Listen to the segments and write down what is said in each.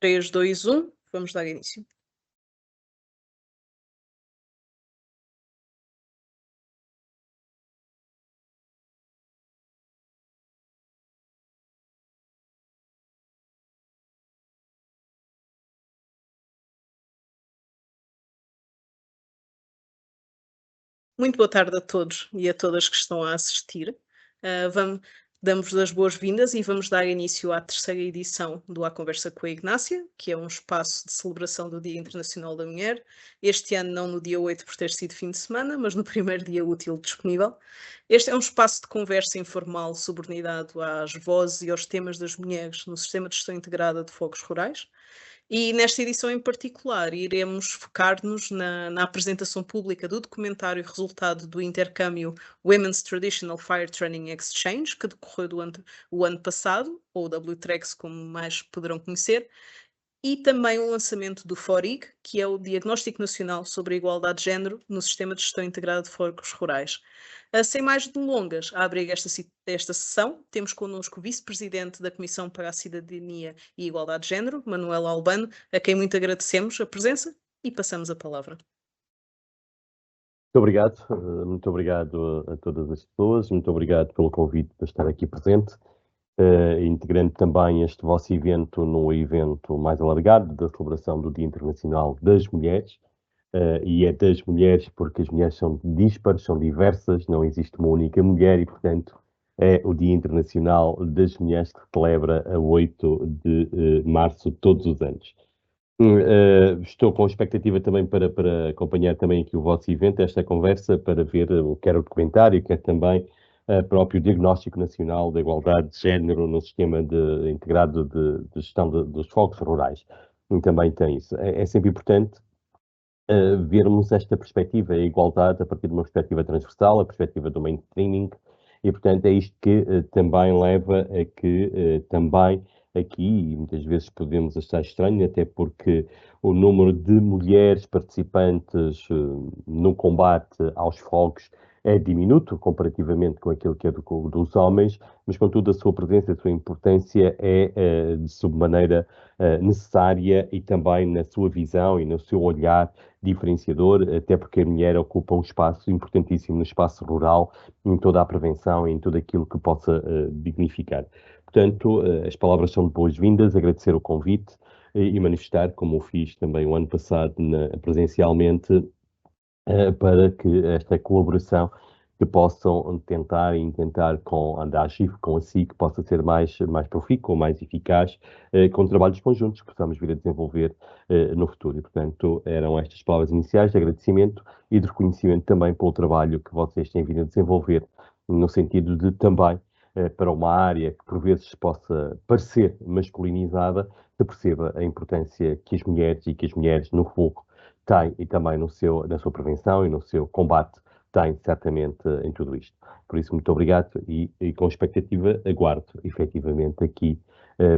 3, 2, 1, vamos dar início. Muito boa tarde a todos e a todas que estão a assistir. Damos-vos as boas-vindas e vamos dar início à terceira edição do A Conversa com a Ignácia, que é um espaço de celebração do Dia Internacional da Mulher. Este ano não no dia 8 por ter sido fim de semana, mas no primeiro dia útil disponível. Este é um espaço de conversa informal subordinado às vozes e aos temas das mulheres no Sistema de Gestão Integrada de Fogos Rurais. E nesta edição em particular iremos focar-nos na apresentação pública do documentário resultado do intercâmbio Women's Traditional Fire Training Exchange, que decorreu o ano passado, ou WTREX, como mais poderão conhecer, e também o lançamento do FORIG, que é o Diagnóstico Nacional sobre a Igualdade de Género no Sistema de Gestão Integrada de Fogos Rurais. Sem mais delongas, a abrir esta sessão, temos connosco o Vice-Presidente da Comissão para a Cidadania e Igualdade de Género, Manuela Albano, a quem muito agradecemos a presença e passamos a palavra. Muito obrigado a todas as pessoas, muito obrigado pelo convite para estar aqui presente, integrando também este vosso evento num evento mais alargado da celebração do Dia Internacional das Mulheres, e é das mulheres porque as mulheres são díspares, são diversas, não existe uma única mulher e, portanto, é o Dia Internacional das Mulheres que se celebra a 8 de março todos os anos. Estou com expectativa também para acompanhar também aqui o vosso evento, esta conversa, para ver quer o documentário, quer também o próprio Diagnóstico Nacional da Igualdade de Género no Sistema Integrado de Gestão dos Fogos Rurais. E também tem isso. É sempre importante vermos esta perspectiva, a igualdade, a partir de uma perspectiva transversal, a perspectiva do mainstreaming, e, portanto, é isto que também leva a que também aqui, e muitas vezes podemos achar estranho, até porque o número de mulheres participantes no combate aos fogos é diminuto comparativamente com aquilo que é dos homens, mas contudo a sua presença, a sua importância é de sobremaneira necessária e também na sua visão e no seu olhar diferenciador, até porque a mulher ocupa um espaço importantíssimo no espaço rural, em toda a prevenção e em tudo aquilo que possa dignificar. Portanto, as palavras são de boas-vindas, agradecer o convite e manifestar, como o fiz também o ano passado presencialmente, para que esta colaboração que possam tentar e intentar com a AGIF, com a SIC, possa ser mais profícua, mais eficaz, com trabalhos conjuntos que possamos vir a desenvolver no futuro. E, portanto, eram estas palavras iniciais de agradecimento e de reconhecimento também pelo trabalho que vocês têm vindo a desenvolver, no sentido de também, para uma área que por vezes possa parecer masculinizada, se perceba a importância que as mulheres no fogo têm e também na sua prevenção e no seu combate têm certamente em tudo isto. Por isso, muito obrigado e com expectativa aguardo efetivamente aqui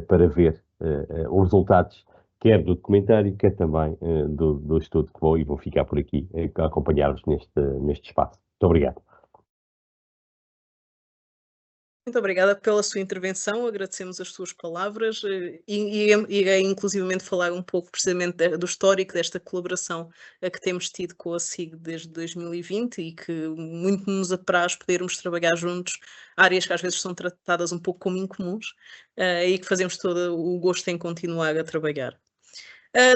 para ver os resultados, quer do documentário, quer também do estudo que vou ficar por aqui a acompanhar-vos neste espaço. Muito obrigado. Muito obrigada pela sua intervenção, agradecemos as suas palavras e irei inclusivamente falar um pouco precisamente do histórico desta colaboração que temos tido com a SIG desde 2020 e que muito nos apraz podermos trabalhar juntos áreas que às vezes são tratadas um pouco como incomuns e que fazemos todo o gosto em continuar a trabalhar.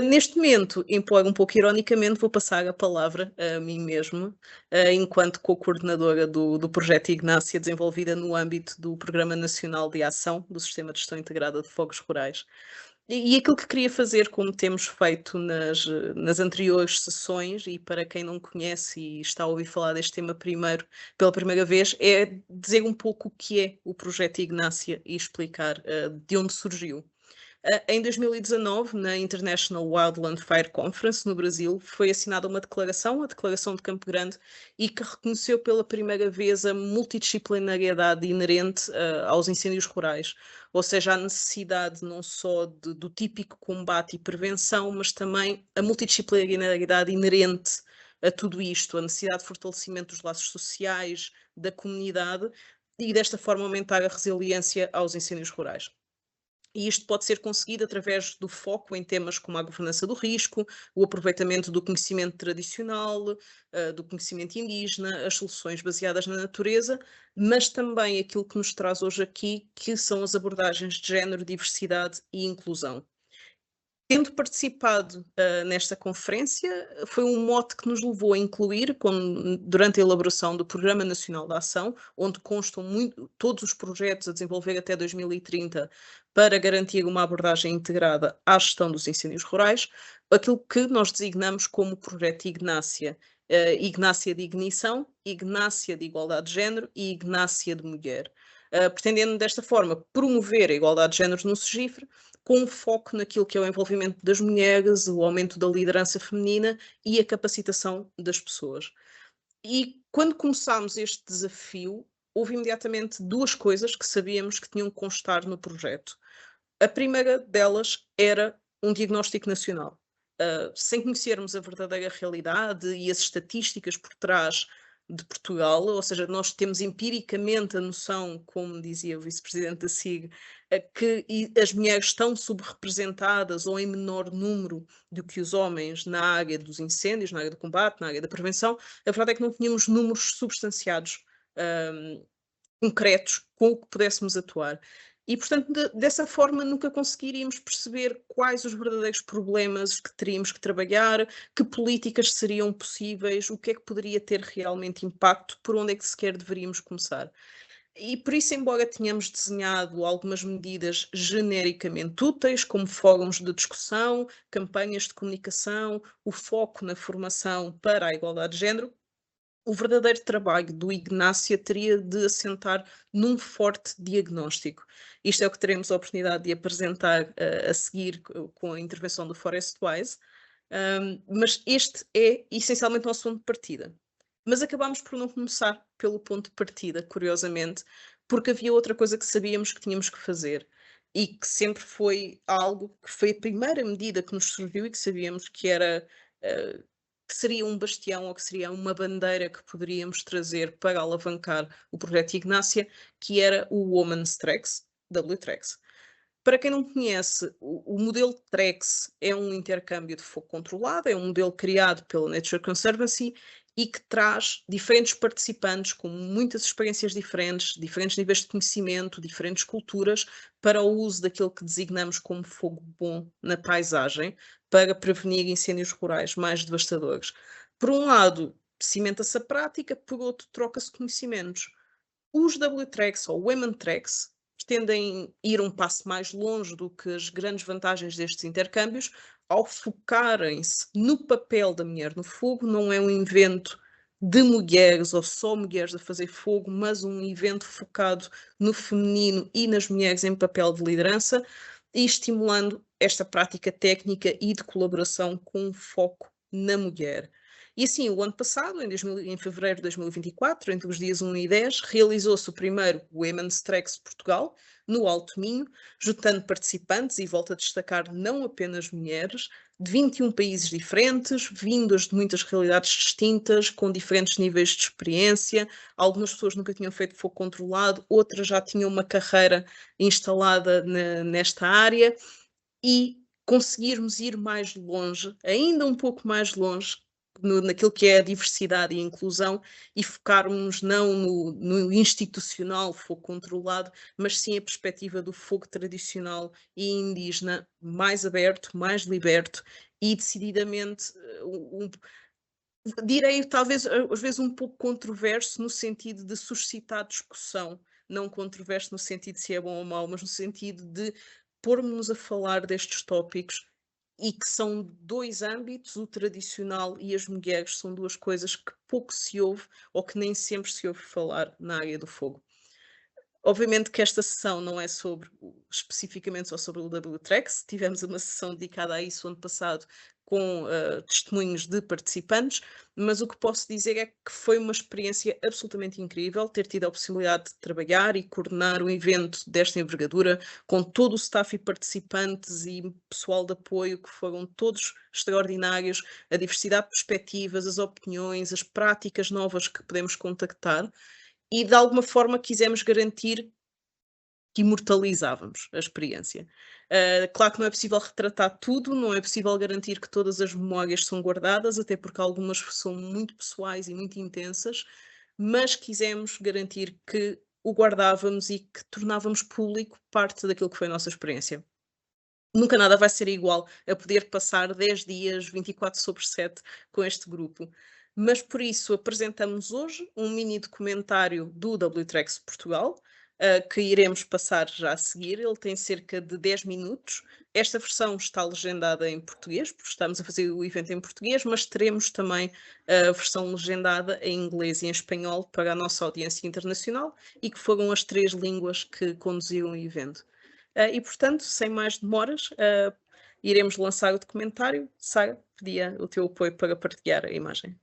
Neste momento, um pouco ironicamente, vou passar a palavra a mim mesma, enquanto co-coordenadora do projeto Ignácia, desenvolvida no âmbito do Programa Nacional de Ação do Sistema de Gestão Integrada de Fogos Rurais. E aquilo que queria fazer, como temos feito nas anteriores sessões, e para quem não conhece e está a ouvir falar deste tema pela primeira vez, é dizer um pouco o que é o projeto Ignácia e explicar de onde surgiu. Em 2019, na International Wildland Fire Conference, no Brasil, foi assinada uma declaração, a Declaração de Campo Grande, e que reconheceu pela primeira vez a multidisciplinariedade inerente aos incêndios rurais, ou seja, a necessidade não só do típico combate e prevenção, mas também a multidisciplinariedade inerente a tudo isto, a necessidade de fortalecimento dos laços sociais, da comunidade, e desta forma aumentar a resiliência aos incêndios rurais. E isto pode ser conseguido através do foco em temas como a governança do risco, o aproveitamento do conhecimento tradicional, do conhecimento indígena, as soluções baseadas na natureza, mas também aquilo que nos traz hoje aqui, que são as abordagens de género, diversidade e inclusão. Tendo participado, nesta conferência, foi um mote que nos levou a incluir, durante a elaboração do Programa Nacional de Ação, onde constam todos os projetos a desenvolver até 2030 para garantir uma abordagem integrada à gestão dos incêndios rurais, aquilo que nós designamos como projeto Ignácia. Ignácia de Ignição, Ignácia de Igualdade de Género e Ignácia de Mulher. Pretendendo desta forma promover a igualdade de géneros no SEGIFRE, com um foco naquilo que é o envolvimento das mulheres, o aumento da liderança feminina e a capacitação das pessoas. E quando começámos este desafio, houve imediatamente duas coisas que sabíamos que tinham que constar no projeto. A primeira delas era um diagnóstico nacional. Sem conhecermos a verdadeira realidade e as estatísticas por trás de Portugal, ou seja, nós temos empiricamente a noção, como dizia o vice-presidente da SIG, que as mulheres estão subrepresentadas ou em menor número do que os homens na área dos incêndios, na área do combate, na área da prevenção. A verdade é que não tínhamos números substanciados, concretos, com o que pudéssemos atuar. E, portanto, dessa forma nunca conseguiríamos perceber quais os verdadeiros problemas que teríamos que trabalhar, que políticas seriam possíveis, o que é que poderia ter realmente impacto, por onde é que sequer deveríamos começar. E por isso, embora tenhamos desenhado algumas medidas genericamente úteis, como fóruns de discussão, campanhas de comunicação, o foco na formação para a igualdade de género, o verdadeiro trabalho do Ignácia teria de assentar num forte diagnóstico. Isto é o que teremos a oportunidade de apresentar a seguir com a intervenção do Forestwise, mas este é essencialmente o nosso ponto de partida. Mas acabámos por não começar pelo ponto de partida, curiosamente, porque havia outra coisa que sabíamos que tínhamos que fazer e que sempre foi algo que foi a primeira medida que nos surgiu e que sabíamos que era que seria um bastião ou que seria uma bandeira que poderíamos trazer para alavancar o projeto Ignácia, que era o Women's Trex, W-Trex. Para quem não conhece, o modelo Trex é um intercâmbio de fogo controlado, é um modelo criado pela Nature Conservancy e que traz diferentes participantes com muitas experiências diferentes, diferentes níveis de conhecimento, diferentes culturas, para o uso daquilo que designamos como fogo bom na paisagem, para prevenir incêndios rurais mais devastadores. Por um lado, cimenta-se a prática, por outro, troca-se conhecimentos. Os W-Trex ou Women Trex pretendem ir um passo mais longe do que as grandes vantagens destes intercâmbios, ao focarem-se no papel da mulher no fogo. Não é um evento de mulheres ou só mulheres a fazer fogo, mas um evento focado no feminino e nas mulheres em papel de liderança e estimulando esta prática técnica e de colaboração com foco na mulher. E assim, o ano passado, em fevereiro de 2024, entre os dias 1 e 10, realizou-se o primeiro Women's Trex Portugal, no Alto Minho, juntando participantes, e volto a destacar não apenas mulheres, de 21 países diferentes, vindas de muitas realidades distintas, com diferentes níveis de experiência. Algumas pessoas nunca tinham feito fogo controlado, outras já tinham uma carreira instalada nesta área, e conseguirmos ir mais longe, ainda um pouco mais longe, naquilo que é a diversidade e a inclusão, e focarmos não no institucional fogo controlado, mas sim a perspectiva do fogo tradicional e indígena, mais aberto, mais liberto e decididamente, direi talvez às vezes um pouco controverso, no sentido de suscitar discussão, não controverso no sentido de se é bom ou mau, mas no sentido de pormos-nos a falar destes tópicos, e que são dois âmbitos, o tradicional e as mulheres, são duas coisas que pouco se ouve ou que nem sempre se ouve falar na área do fogo. Obviamente que esta sessão não é especificamente só sobre o W-Trex, tivemos uma sessão dedicada a isso ano passado, com testemunhos de participantes, mas o que posso dizer é que foi uma experiência absolutamente incrível ter tido a possibilidade de trabalhar e coordenar um evento desta envergadura, com todo o staff e participantes e pessoal de apoio, que foram todos extraordinários, a diversidade de perspectivas, as opiniões, as práticas novas que podemos contactar. E de alguma forma quisemos garantir que imortalizávamos a experiência. Claro que não é possível retratar tudo, não é possível garantir que todas as memórias são guardadas, até porque algumas são muito pessoais e muito intensas, mas quisemos garantir que o guardávamos e que tornávamos público parte daquilo que foi a nossa experiência. Nunca nada vai ser igual a poder passar 10 dias, 24/7 com este grupo. Mas por isso apresentamos hoje um mini documentário do WTREX Portugal, que iremos passar já a seguir. Ele tem cerca de 10 minutos. Esta versão está legendada em português, porque estamos a fazer o evento em português, mas teremos também a versão legendada em inglês e em espanhol para a nossa audiência internacional, e que foram as 3 línguas que conduziram o evento. E, portanto, sem mais demoras, iremos lançar o documentário. Sara, pedia o teu apoio para partilhar a imagem.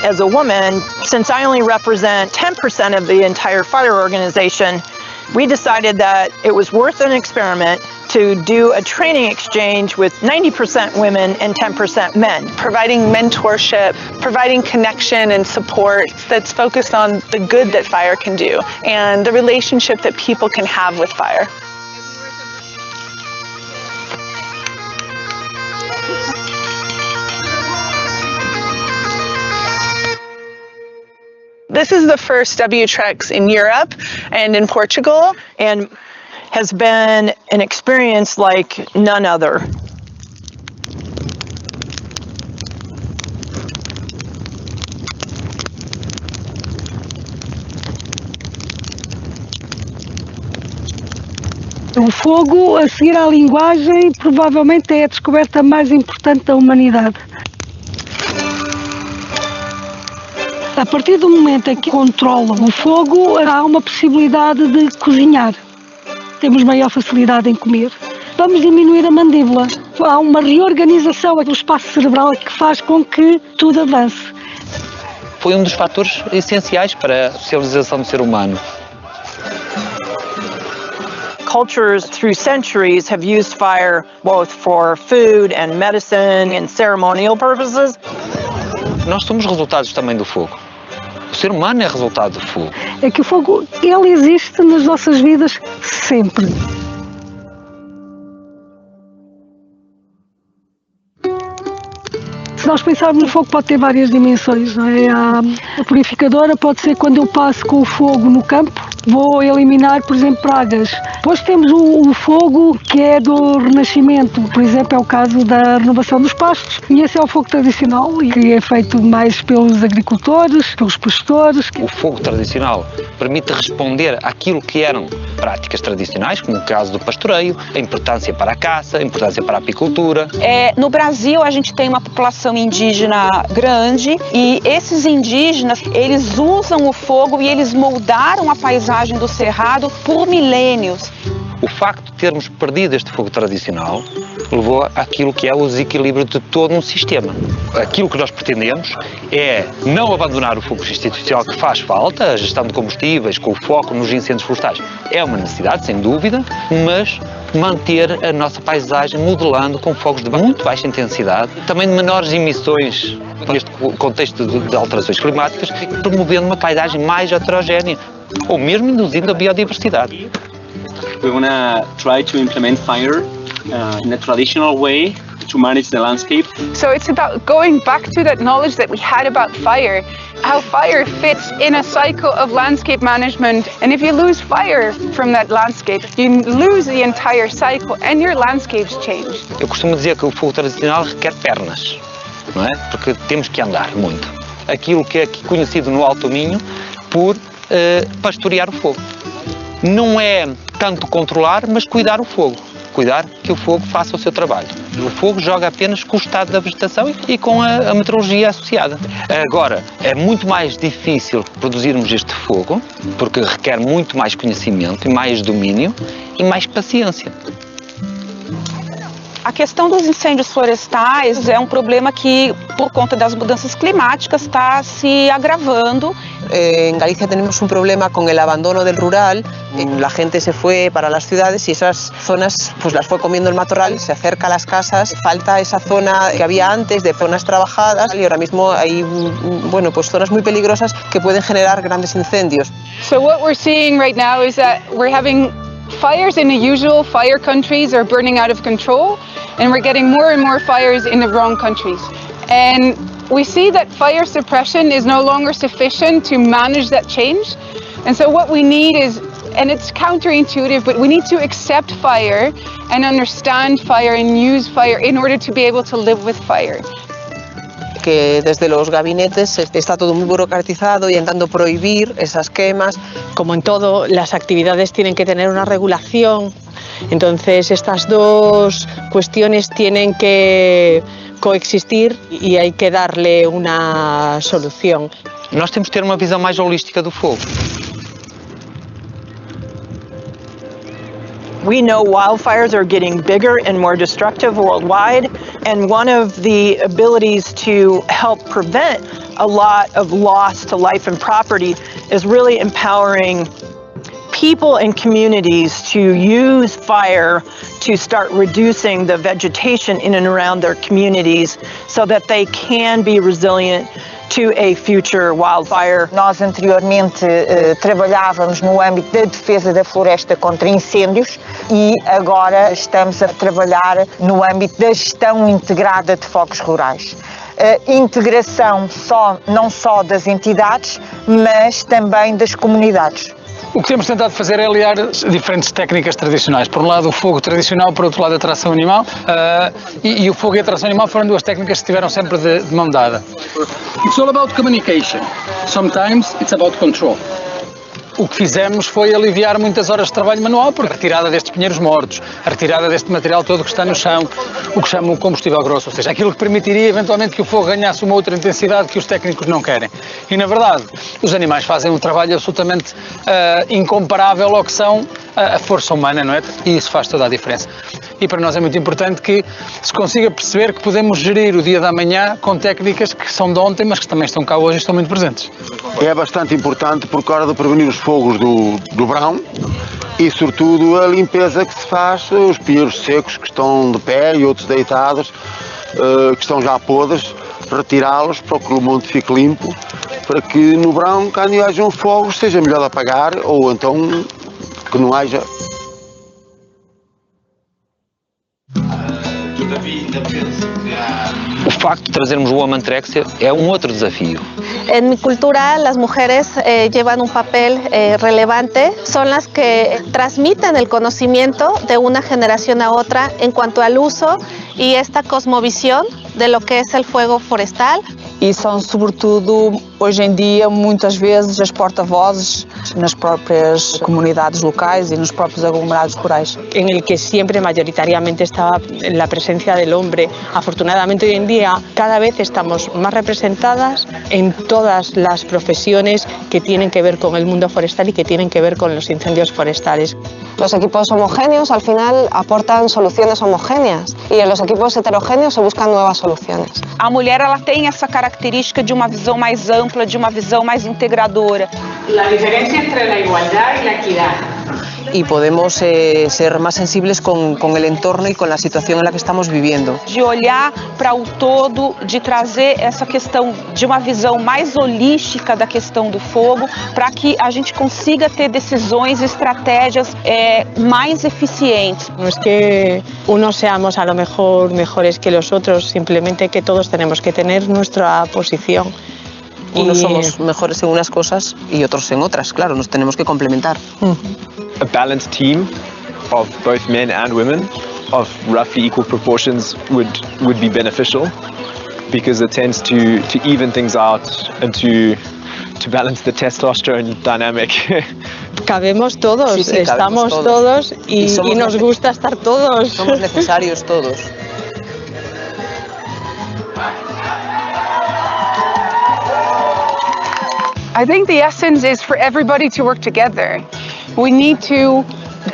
As a woman, since I only represent 10% of the entire fire organization, we decided that it was worth an experiment to do a training exchange with 90% women and 10% men. Providing mentorship, providing connection and support that's focused on the good that fire can do and the relationship that people can have with fire. This is the first WTREX in Europe and in Portugal, and has been an experience like none other. O fogo, a seguir à linguagem, provavelmente é a descoberta mais importante da humanidade. A partir do momento em que controla o fogo, há uma possibilidade de cozinhar. Temos maior facilidade em comer. Vamos diminuir a mandíbula. Há uma reorganização do espaço cerebral que faz com que tudo avance. Foi um dos fatores essenciais para a socialização do ser humano. Cultures through centuries have used fire both for food and medicine and ceremonial purposes. Nós somos resultados também do fogo. O ser humano é resultado do fogo. É que o fogo, ele existe nas nossas vidas sempre. Se nós pensarmos no fogo, pode ter várias dimensões, não é? A purificadora pode ser quando eu passo com o fogo no campo, vou eliminar, por exemplo, pragas. Depois temos o fogo que é do renascimento, por exemplo, é o caso da renovação dos pastos. E esse é o fogo tradicional e que é feito mais pelos agricultores, pelos pastores. O fogo tradicional permite responder àquilo que eram práticas tradicionais, como o caso do pastoreio, a importância para a caça, a importância para a apicultura. No Brasil, a gente tem uma população indígena grande e esses indígenas, eles usam o fogo e eles moldaram a paisagem do Cerrado por milênios. O facto de termos perdido este fogo tradicional levou àquilo que é o desequilíbrio de todo um sistema. Aquilo que nós pretendemos é não abandonar o fogo institucional, que faz falta, a gestão de combustíveis, com o foco nos incêndios florestais. É uma necessidade, sem dúvida, mas manter a nossa paisagem modelando com fogos de muito baixa intensidade, também de menores emissões neste contexto de alterações climáticas, promovendo uma paisagem mais heterogénea, ou mesmo induzindo a biodiversidade. We want to try to implement fire in a traditional way to manage the landscape. So it's about going back to that knowledge that we had about fire, how fire fits in a cycle of landscape management. And if you lose fire from that landscape, you lose the entire cycle and your landscapes change. Eu costumo dizer que o fogo tradicional requer pernas, não é? Porque temos que andar muito. Aquilo que é conhecido no Alto Minho por pastorear o fogo. Não é tanto controlar, mas cuidar o fogo. Cuidar que o fogo faça o seu trabalho. O fogo joga apenas com o estado da vegetação e com a meteorologia associada. Agora, é muito mais difícil produzirmos este fogo, porque requer muito mais conhecimento e mais domínio e mais paciência. A questão dos incêndios florestais é um problema que, por conta das mudanças climáticas, está se agravando. En Galicia tenemos un problema con el abandono del rural. La gente se fue para las ciudades y esas zonas pues las fue comiendo el matorral, se acerca a las casas, falta esa zona que había antes de zonas trabajadas y ahora mismo hay bueno, pues zonas muy peligrosas que pueden generar grandes incendios. So what we're seeing right now is that we're having fires in the usual fire countries are burning out of control, and we're getting more and more fires in the wrong countries. And we see that fire suppression is no longer sufficient to manage that change. And so what we need is, and it's counterintuitive, but we need to accept fire and understand fire and use fire in order to be able to live with fire. Que desde los gabinetes está todo muy burocratizado y intentando prohibir esas quemas. Como en todo, las actividades tienen que tener una regulación. Entonces, estas dos cuestiones tienen que coexistir e hay que darle uma solução. Nós temos que ter uma visão mais holística do fogo. We know wildfires are getting bigger and more destructive worldwide, and one of the abilities to help prevent a lot of loss to life and property is really empowering people and communities to use fire to start reducing the vegetation in and around their communities so that they can be resilient to a future wildfire. Nós anteriormente trabalhávamos no âmbito da defesa da floresta contra incêndios e agora estamos a trabalhar no âmbito da gestão integrada de focos rurais. Integração não só das entidades, mas também das comunidades. O que temos tentado fazer é aliar diferentes técnicas tradicionais. Por um lado o fogo tradicional, por outro lado a tração animal, e o fogo e a tração animal foram duas técnicas que estiveram sempre de mão dada. It's all about communication. Sometimes it's about control. O que fizemos foi aliviar muitas horas de trabalho manual, porque a retirada destes pinheiros mortos, a retirada deste material todo que está no chão, o que chamam de combustível grosso, ou seja, aquilo que permitiria eventualmente que o fogo ganhasse uma outra intensidade que os técnicos não querem. E na verdade, os animais fazem um trabalho absolutamente incomparável ao que são a força humana, não é? E isso faz toda a diferença. E para nós é muito importante que se consiga perceber que podemos gerir o dia da manhã com técnicas que são de ontem, mas que também estão cá hoje e estão muito presentes. É bastante importante por causa de prevenir os fogos do verão e, sobretudo, a limpeza que se faz, os pinheiros secos que estão de pé e outros deitados, que estão já podres, retirá-los para que o monte fique limpo, para que no verão, quando haja um fogo, seja melhor de apagar ou então que não haja. O facto de trazermos o Amantrexia é outro desafio. En mi cultura, las mujeres llevan un papel relevante, son las que transmiten el conocimiento de una generación a otra en cuanto al uso y esta cosmovisión de lo que es el fuego forestal. E são, sobretudo, hoje em dia, muitas vezes as porta-vozes nas próprias comunidades locais e nos próprios aglomerados rurais. En el que siempre mayoritariamente estaba la presencia del hombre. Afortunadamente hoy en día cada vez estamos más representadas en todas las profesiones que tienen que ver con el mundo forestal y que tienen que ver con los incendios forestales. Los equipos homogéneos al final aportan soluciones homogéneas y en los equipos heterogéneos se buscan nuevas soluciones. A mulher ela tem essa característica de uma visão mais ampla, de uma visão mais integradora. La diferencia entre la igualdad y la equidad. Y podemos ser más sensibles con el entorno y con la situación en la que estamos viviendo. De olhar para o todo, de trazer essa questão de uma visão mais holística da questão do fogo, para que a gente consiga ter decisões e estratégias mais eficientes. No es que unos seamos a lo mejor mejores que los otros, simplemente que todos tenemos que tener nuestra posición. Unos somos mejores en unas cosas y otros en otras, claro, nos tenemos que complementar. A balanced team of both men and women of roughly equal proportions would be beneficial because it tends to even things out and to balance the testosterone dynamic. Cabemos todos, sí, estamos todos y nos gusta estar todos. Somos necesarios todos. I think the essence is for everybody to work together. We need to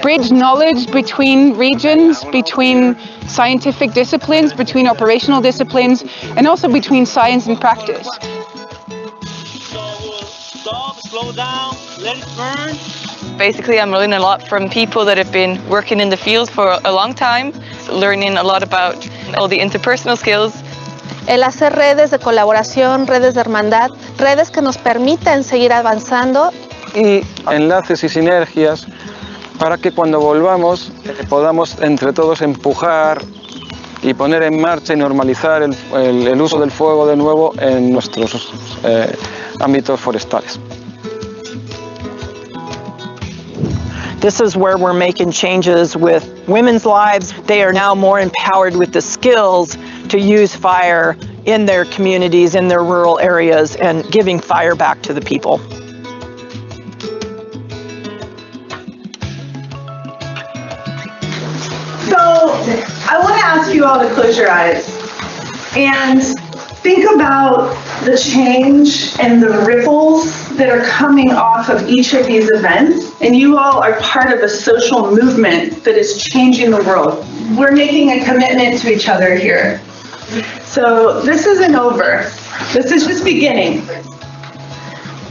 bridge knowledge between regions, between scientific disciplines, between operational disciplines, and also between science and practice. Stop, slow down, let it burn. Basically, I'm learning a lot from people that have been working in the field for a long time, learning a lot about all the interpersonal skills. El hacer redes de colaboración, redes de hermandad, redes que nos permiten seguir avanzando. Y enlaces y sinergias para que cuando volvamos podamos entre todos empujar y poner en marcha y normalizar el uso del fuego de nuevo en nuestros ámbitos forestales. This is where we're making changes with women's lives. They are now more empowered with the skills to use fire in their communities, in their rural areas, and giving fire back to the people. So I want to ask you all to close your eyes and think about the change and the ripples that are coming off of each of these events. And you all are part of a social movement that is changing the world. We're making a commitment to each other here. So this isn't over. This is just beginning.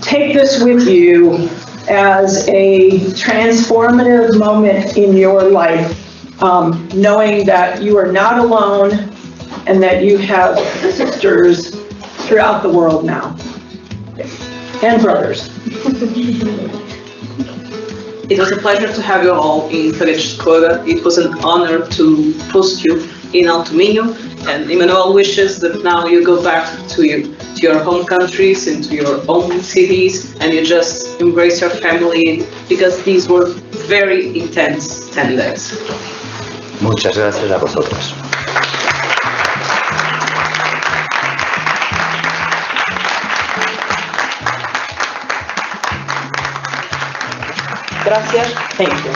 Take this with you as a transformative moment in your life, knowing that you are not alone and that you have sisters throughout the world now, and brothers. It was a pleasure to have you all in Parede Escura. It was an honor to host you in Alto Minho, and Emmanuel wishes that now you go back to your home countries and to your own cities, and you just embrace your family, because these were very intense 10 days. Muchas gracias a vosotros. Gracias. Thank you.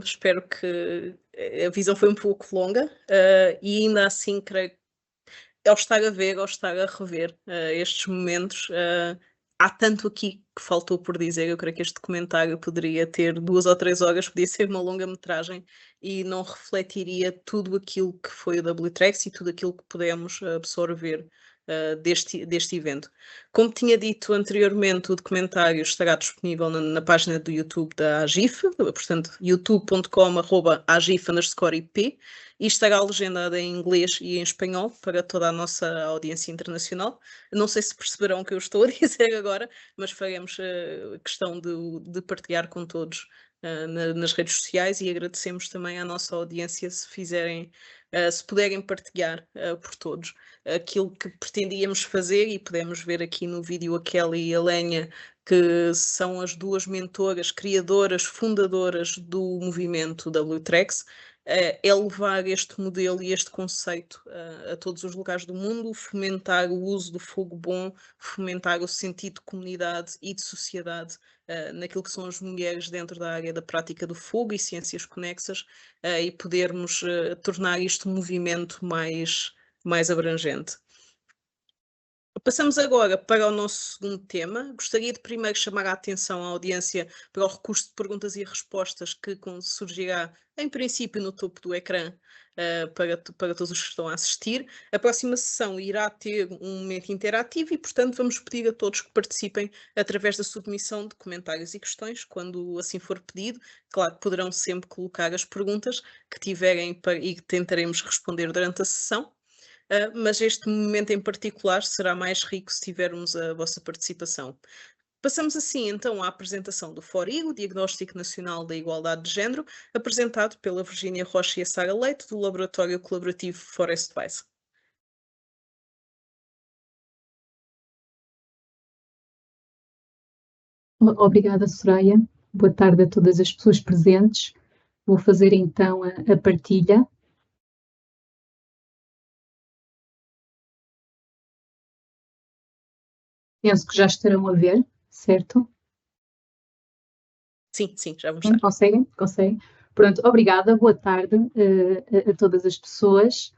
Espero que a visão foi um pouco longa e ainda assim creio que ao estar a ver, ao estar a rever estes momentos, há tanto aqui que faltou por dizer. Eu creio que este documentário poderia ter 2 ou 3 horas, podia ser uma longa-metragem e não refletiria tudo aquilo que foi o WTREX e tudo aquilo que pudemos absorver deste evento. Como tinha dito anteriormente, o documentário estará disponível na página do YouTube da AGIF, portanto youtube.com/agif_ip, e estará legendado em inglês e em espanhol para toda a nossa audiência internacional. Não sei se perceberão o que eu estou a dizer agora, mas faremos questão de partilhar com todos nas redes sociais, e agradecemos também à nossa audiência se puderem partilhar por todos aquilo que pretendíamos fazer. E podemos ver aqui no vídeo a Kelly e a Lenha, que são as 2 mentoras, criadoras, fundadoras do movimento WTREX, é levar este modelo e este conceito a todos os lugares do mundo, fomentar o uso do fogo bom, fomentar o sentido de comunidade e de sociedade naquilo que são as mulheres dentro da área da prática do fogo e ciências conexas, e podermos tornar isto um movimento mais abrangente. Passamos agora para o nosso segundo tema. Gostaria de primeiro chamar a atenção à audiência para o recurso de perguntas e respostas que surgirá, em princípio, no topo do ecrã para todos os que estão a assistir. A próxima sessão irá ter um momento interativo e, portanto, vamos pedir a todos que participem através da submissão de comentários e questões, quando assim for pedido. Claro, poderão sempre colocar as perguntas que tiverem e que tentaremos responder durante a sessão. Mas este momento em particular será mais rico se tivermos a vossa participação. Passamos assim então à apresentação do FORIG, o Diagnóstico Nacional da Igualdade de Género, apresentado pela Virgínia Rocha e a Sara Leite, do Laboratório Colaborativo ForestWise. Obrigada, Soraya. Boa tarde a todas as pessoas presentes. Vou fazer então a partilha. Penso que já estarão a ver, certo? Sim, já vamos estar. Conseguem? Pronto, obrigada, boa tarde a todas as pessoas.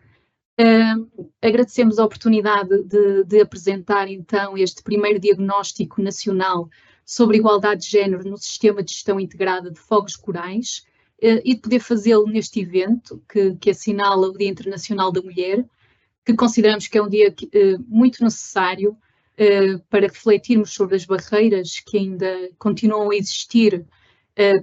Agradecemos a oportunidade de apresentar então este primeiro diagnóstico nacional sobre igualdade de género no Sistema de Gestão Integrada de Fogos Corais e de poder fazê-lo neste evento que assinala o Dia Internacional da Mulher, que consideramos que é um dia muito necessário para refletirmos sobre as barreiras que ainda continuam a existir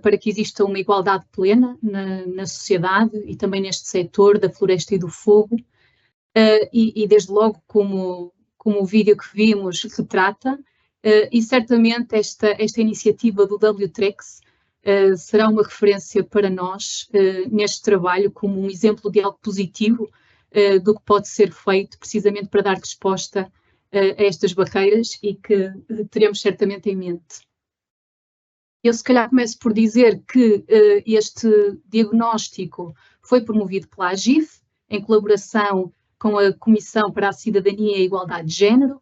para que exista uma igualdade plena na sociedade e também neste setor da floresta e do fogo. E desde logo, como o vídeo que vimos retrata, e certamente esta iniciativa do WTREX será uma referência para nós neste trabalho como um exemplo de algo positivo do que pode ser feito precisamente para dar resposta a estas barreiras e que teremos certamente em mente. Eu se calhar começo por dizer que este diagnóstico foi promovido pela AGIF, em colaboração com a Comissão para a Cidadania e a Igualdade de Género,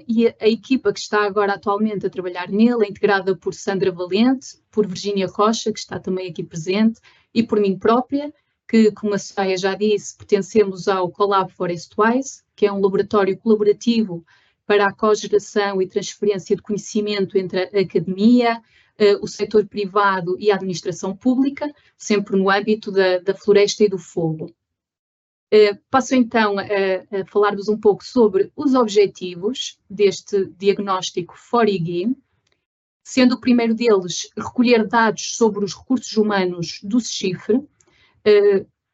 e a equipa que está agora atualmente a trabalhar nele é integrada por Sandra Valente, por Virgínia Rocha, que está também aqui presente, e por mim própria, que, como a Soraya já disse, pertencemos ao Collab ForestWise, que é um laboratório colaborativo para a cogeração e transferência de conhecimento entre a academia, o setor privado e a administração pública, sempre no âmbito da floresta e do fogo. Passo então a falar-vos um pouco sobre os objetivos deste diagnóstico FORIG, sendo o primeiro deles recolher dados sobre os recursos humanos do SCHIFRE,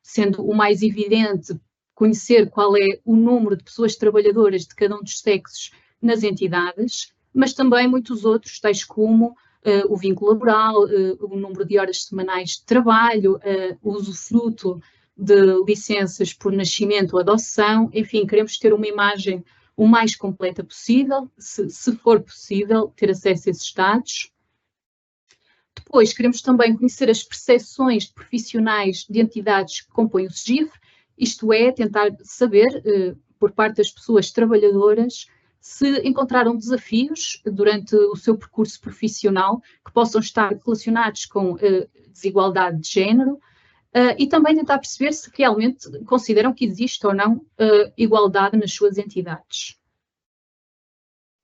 sendo o mais evidente conhecer qual é o número de pessoas trabalhadoras de cada um dos sexos nas entidades, mas também muitos outros, tais como o vínculo laboral, o número de horas semanais de trabalho, o usufruto de licenças por nascimento ou adoção, enfim, queremos ter uma imagem o mais completa possível, se for possível, ter acesso a esses dados. Depois, queremos também conhecer as percepções de profissionais de entidades que compõem o SGIF, isto é, tentar saber, por parte das pessoas trabalhadoras, se encontraram desafios durante o seu percurso profissional que possam estar relacionados com desigualdade de género, e também tentar perceber se realmente consideram que existe ou não igualdade nas suas entidades.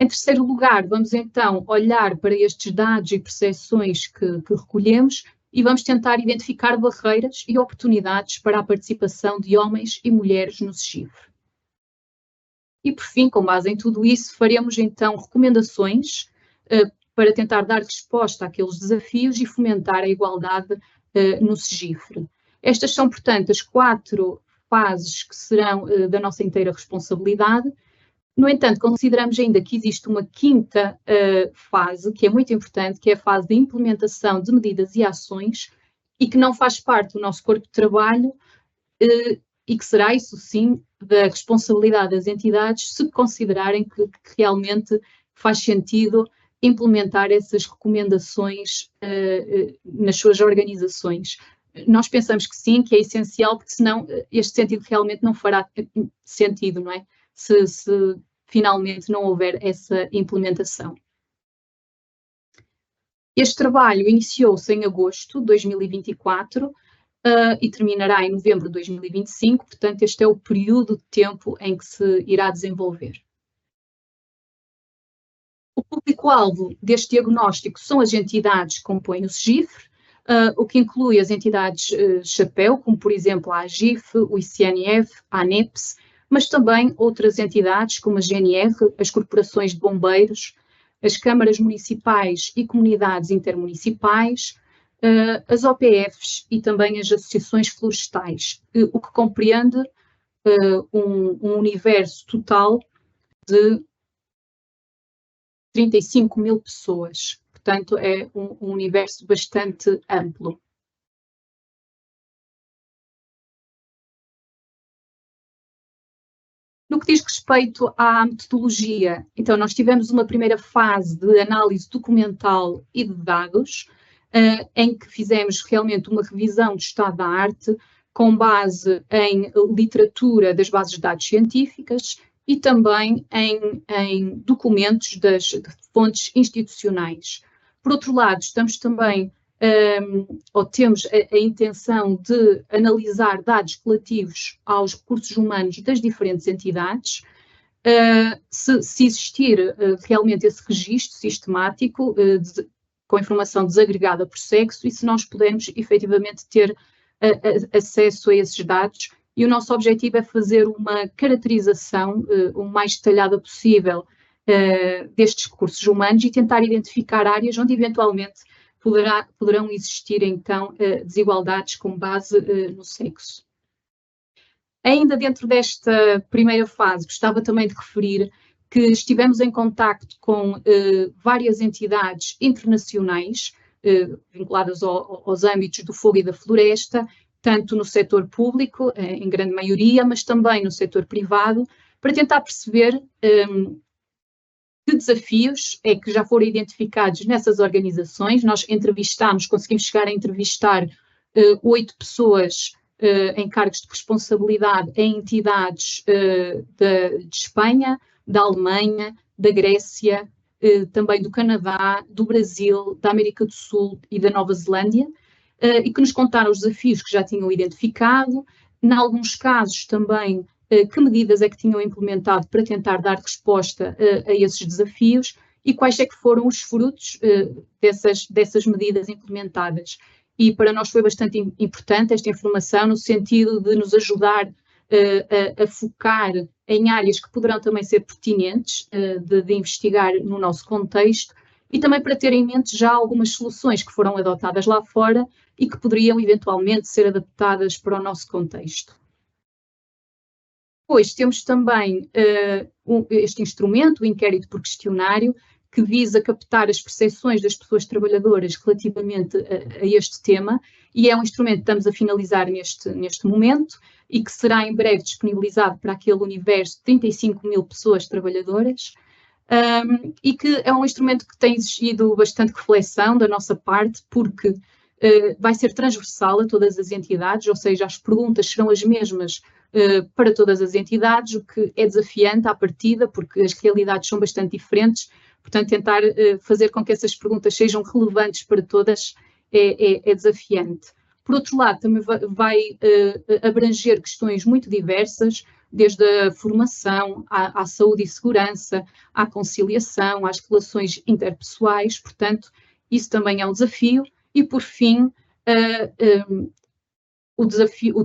Em terceiro lugar, vamos então olhar para estes dados e percepções que recolhemos e vamos tentar identificar barreiras e oportunidades para a participação de homens e mulheres no SGIF. E por fim, com base em tudo isso, faremos então recomendações para tentar dar resposta àqueles desafios e fomentar a igualdade no SGIF. Estas são, portanto, as 4 fases que serão da nossa inteira responsabilidade. No entanto, consideramos ainda que existe uma 5ª fase, que é muito importante, que é a fase de implementação de medidas e ações e que não faz parte do nosso corpo de trabalho e que será, isso sim, da responsabilidade das entidades se considerarem que realmente faz sentido implementar essas recomendações nas suas organizações. Nós pensamos que sim, que é essencial, porque senão este sentido realmente não fará sentido, não é? Se finalmente não houver essa implementação. Este trabalho iniciou-se em agosto de 2024 e terminará em novembro de 2025, portanto este é o período de tempo em que se irá desenvolver. O público-alvo deste diagnóstico são as entidades que compõem o SGIF, o que inclui as entidades chapéu, como por exemplo a AGIF, o ICNF, a ANEPS, mas também outras entidades como a GNR, as corporações de bombeiros, as câmaras municipais e comunidades intermunicipais, as OPFs e também as associações florestais, o que compreende um universo total de 35 mil pessoas. Portanto, é um universo bastante amplo. No que diz respeito à metodologia, então nós tivemos uma primeira fase de análise documental e de dados, em que fizemos realmente uma revisão do estado da arte com base em literatura das bases de dados científicas e também em documentos de fontes institucionais. Por outro lado, estamos também, ou temos a intenção de analisar dados relativos aos recursos humanos das diferentes entidades, se existir realmente esse registro sistemático com informação desagregada por sexo e se nós pudermos efetivamente ter acesso a esses dados. E o nosso objetivo é fazer uma caracterização o mais detalhada possível destes recursos humanos e tentar identificar áreas onde eventualmente poderão existir então desigualdades com base no sexo. Ainda dentro desta primeira fase, gostava também de referir que estivemos em contacto com várias entidades internacionais vinculadas aos âmbitos do fogo e da floresta, tanto no setor público, em grande maioria, mas também no setor privado, para tentar perceber que desafios é que já foram identificados nessas organizações. Nós conseguimos chegar a entrevistar 8 pessoas em cargos de responsabilidade em entidades de Espanha, da Alemanha, da Grécia, também do Canadá, do Brasil, da América do Sul e da Nova Zelândia, e que nos contaram os desafios que já tinham identificado, em alguns casos também que medidas é que tinham implementado para tentar dar resposta a esses desafios e quais é que foram os frutos dessas medidas implementadas. E para nós foi bastante importante esta informação no sentido de nos ajudar a focar em áreas que poderão também ser pertinentes de investigar no nosso contexto e também para ter em mente já algumas soluções que foram adotadas lá fora e que poderiam eventualmente ser adaptadas para o nosso contexto. Depois temos também este instrumento, o inquérito por questionário, que visa captar as percepções das pessoas trabalhadoras relativamente a este tema e é um instrumento que estamos a finalizar neste momento e que será em breve disponibilizado para aquele universo de 35 mil pessoas trabalhadoras e que é um instrumento que tem exigido bastante reflexão da nossa parte porque vai ser transversal a todas as entidades, ou seja, as perguntas serão as mesmas para todas as entidades, o que é desafiante à partida porque as realidades são bastante diferentes. Portanto, tentar fazer com que essas perguntas sejam relevantes para todas é desafiante. Por outro lado, também vai abranger questões muito diversas, desde a formação, à saúde e segurança, à conciliação, às relações interpessoais. Portanto, isso também é um desafio. E, por fim, o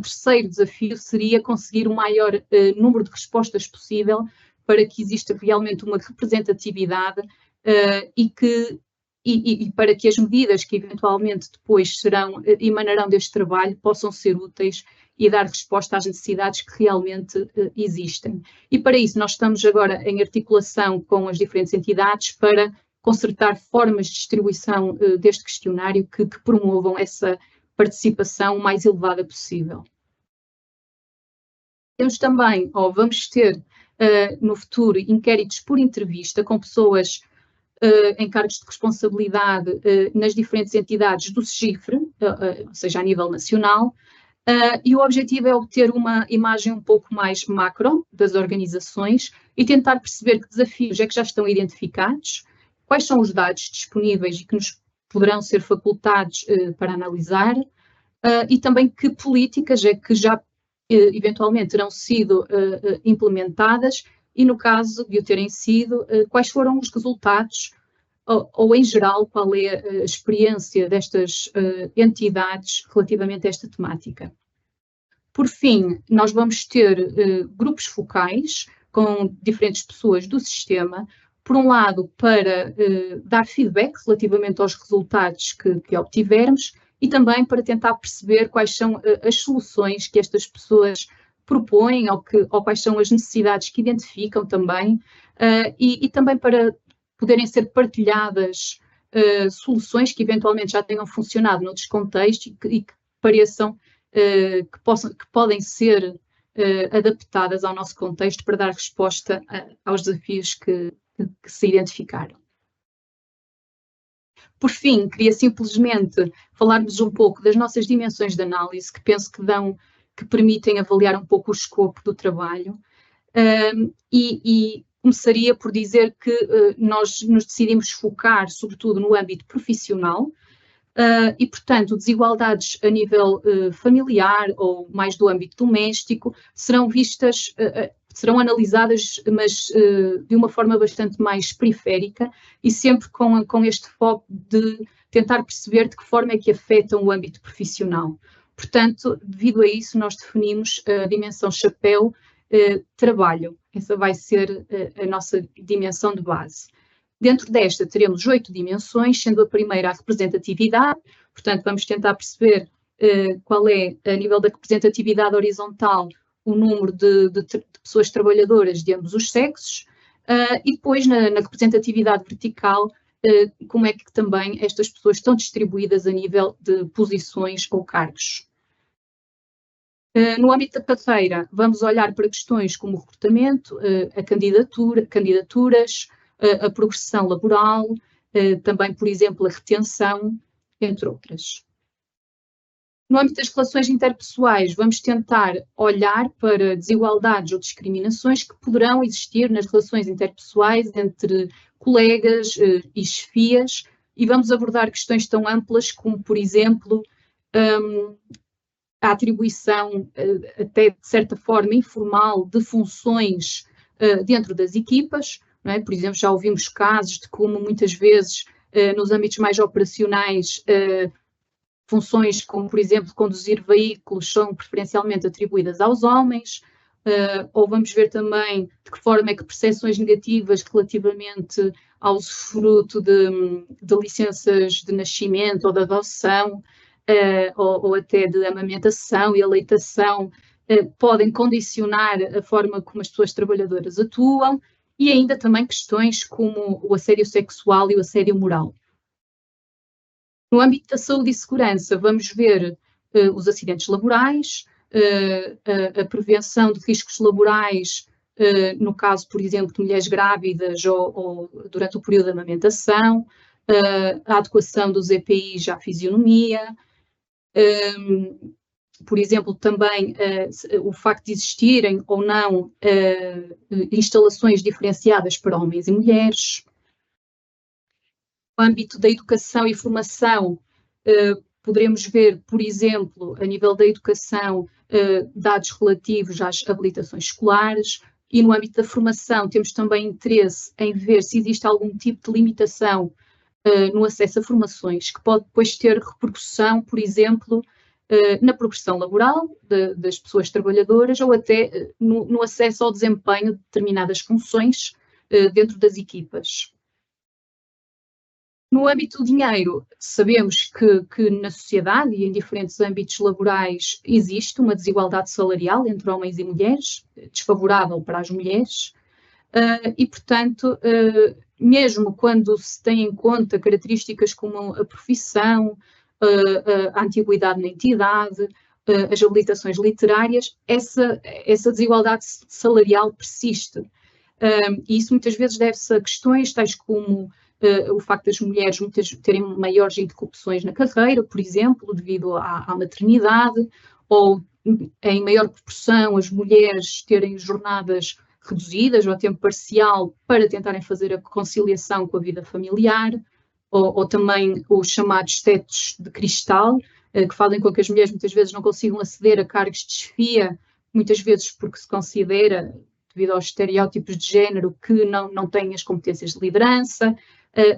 terceiro desafio seria conseguir o maior número de respostas possível para que exista realmente uma representatividade e para que as medidas que eventualmente depois emanarão deste trabalho possam ser úteis e dar resposta às necessidades que realmente existem. E para isso nós estamos agora em articulação com as diferentes entidades para concertar formas de distribuição deste questionário que promovam essa participação o mais elevada possível. Temos também, vamos ter no futuro, inquéritos por entrevista com pessoas em cargos de responsabilidade nas diferentes entidades do SGIFRE, ou seja, a nível nacional, e o objetivo é obter uma imagem um pouco mais macro das organizações e tentar perceber que desafios é que já estão identificados, quais são os dados disponíveis e que nos poderão ser facultados para analisar, e também que políticas é que já eventualmente terão sido implementadas e, no caso de o terem sido, quais foram os resultados ou em geral, qual é a experiência destas entidades relativamente a esta temática. Por fim, nós vamos ter grupos focais com diferentes pessoas do sistema, por um lado, para dar feedback relativamente aos resultados que obtivermos, e também para tentar perceber quais são as soluções que estas pessoas propõem ou quais são as necessidades que identificam também e também para poderem ser partilhadas soluções que eventualmente já tenham funcionado noutros contextos e que pareçam que podem ser adaptadas ao nosso contexto para dar resposta aos desafios que se identificaram. Por fim, queria simplesmente falar-vos um pouco das nossas dimensões de análise, que penso que permitem avaliar um pouco o escopo do trabalho. E começaria por dizer que nós nos decidimos focar, sobretudo, no âmbito profissional e, portanto, desigualdades a nível familiar ou mais do âmbito doméstico serão vistas, serão analisadas, mas de uma forma bastante mais periférica e sempre com este foco de tentar perceber de que forma é que afetam o âmbito profissional. Portanto, devido a isso, nós definimos a dimensão chapéu trabalho. Essa vai ser a nossa dimensão de base. Dentro desta teremos 8 dimensões, sendo a primeira a representatividade. Portanto, vamos tentar perceber qual é, a nível da representatividade horizontal, o número de pessoas trabalhadoras de ambos os sexos. E depois, na representatividade vertical, como é que também estas pessoas estão distribuídas a nível de posições ou cargos. No âmbito da carreira, vamos olhar para questões como o recrutamento, a candidaturas, a progressão laboral, também, por exemplo, a retenção, entre outras. No âmbito das relações interpessoais, vamos tentar olhar para desigualdades ou discriminações que poderão existir nas relações interpessoais entre colegas e chefias, e vamos abordar questões tão amplas como, por exemplo, a atribuição, até de certa forma informal, de funções dentro das equipas, não é? Por exemplo, já ouvimos casos de como muitas vezes nos âmbitos mais operacionais funções como, por exemplo, conduzir veículos são preferencialmente atribuídas aos homens, ou vamos ver também de que forma é que percepções negativas relativamente ao usufruto de licenças de nascimento ou de adoção, ou até de amamentação e aleitação, podem condicionar a forma como as pessoas trabalhadoras atuam, e ainda também questões como o assédio sexual e o assédio moral. No âmbito da saúde e segurança, vamos ver os acidentes laborais, a prevenção de riscos laborais, no caso, por exemplo, de mulheres grávidas ou durante o período de amamentação, a adequação dos EPIs à fisionomia, por exemplo, também o facto de existirem ou não instalações diferenciadas para homens e mulheres. No âmbito da educação e formação, poderemos ver, por exemplo, a nível da educação, dados relativos às habilitações escolares, e no âmbito da formação temos também interesse em ver se existe algum tipo de limitação no acesso a formações, que pode depois ter repercussão, por exemplo, na progressão laboral das pessoas trabalhadoras ou até no acesso ao desempenho de determinadas funções dentro das equipas. No âmbito do dinheiro, sabemos que na sociedade e em diferentes âmbitos laborais existe uma desigualdade salarial entre homens e mulheres, desfavorável para as mulheres, e, portanto, mesmo quando se tem em conta características como a profissão, a antiguidade na entidade, as habilitações literárias, essa desigualdade salarial persiste. E isso muitas vezes deve-se a questões tais como o facto das mulheres terem maiores interrupções na carreira, por exemplo, devido à maternidade, ou em maior proporção as mulheres terem jornadas reduzidas ou a tempo parcial para tentarem fazer a conciliação com a vida familiar, ou também os chamados tetos de cristal, que fazem com que as mulheres muitas vezes não consigam aceder a cargos de chefia, muitas vezes porque se considera, devido aos estereótipos de género, que não têm as competências de liderança.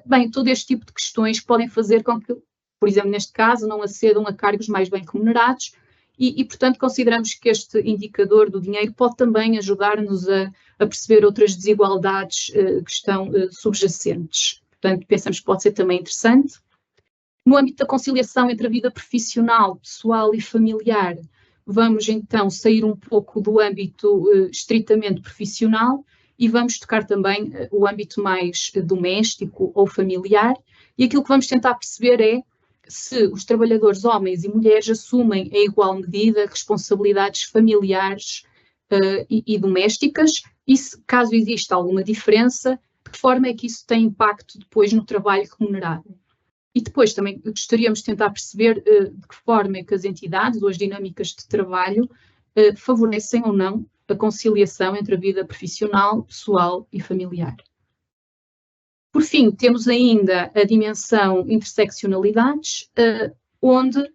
Bem, todo este tipo de questões podem fazer com que, por exemplo, neste caso, não acedam a cargos mais bem remunerados e portanto, consideramos que este indicador do dinheiro pode também ajudar-nos a perceber outras desigualdades que estão subjacentes. Portanto, pensamos que pode ser também interessante. No âmbito da conciliação entre a vida profissional, pessoal e familiar, vamos então sair um pouco do âmbito estritamente profissional e vamos tocar também o âmbito mais doméstico ou familiar, e aquilo que vamos tentar perceber é se os trabalhadores homens e mulheres assumem em igual medida responsabilidades familiares e domésticas, e se, caso exista alguma diferença, de que forma é que isso tem impacto depois no trabalho remunerado. E depois também gostaríamos de tentar perceber de que forma é que as entidades ou as dinâmicas de trabalho favorecem ou não a conciliação entre a vida profissional, pessoal e familiar. Por fim, temos ainda a dimensão interseccionalidades, onde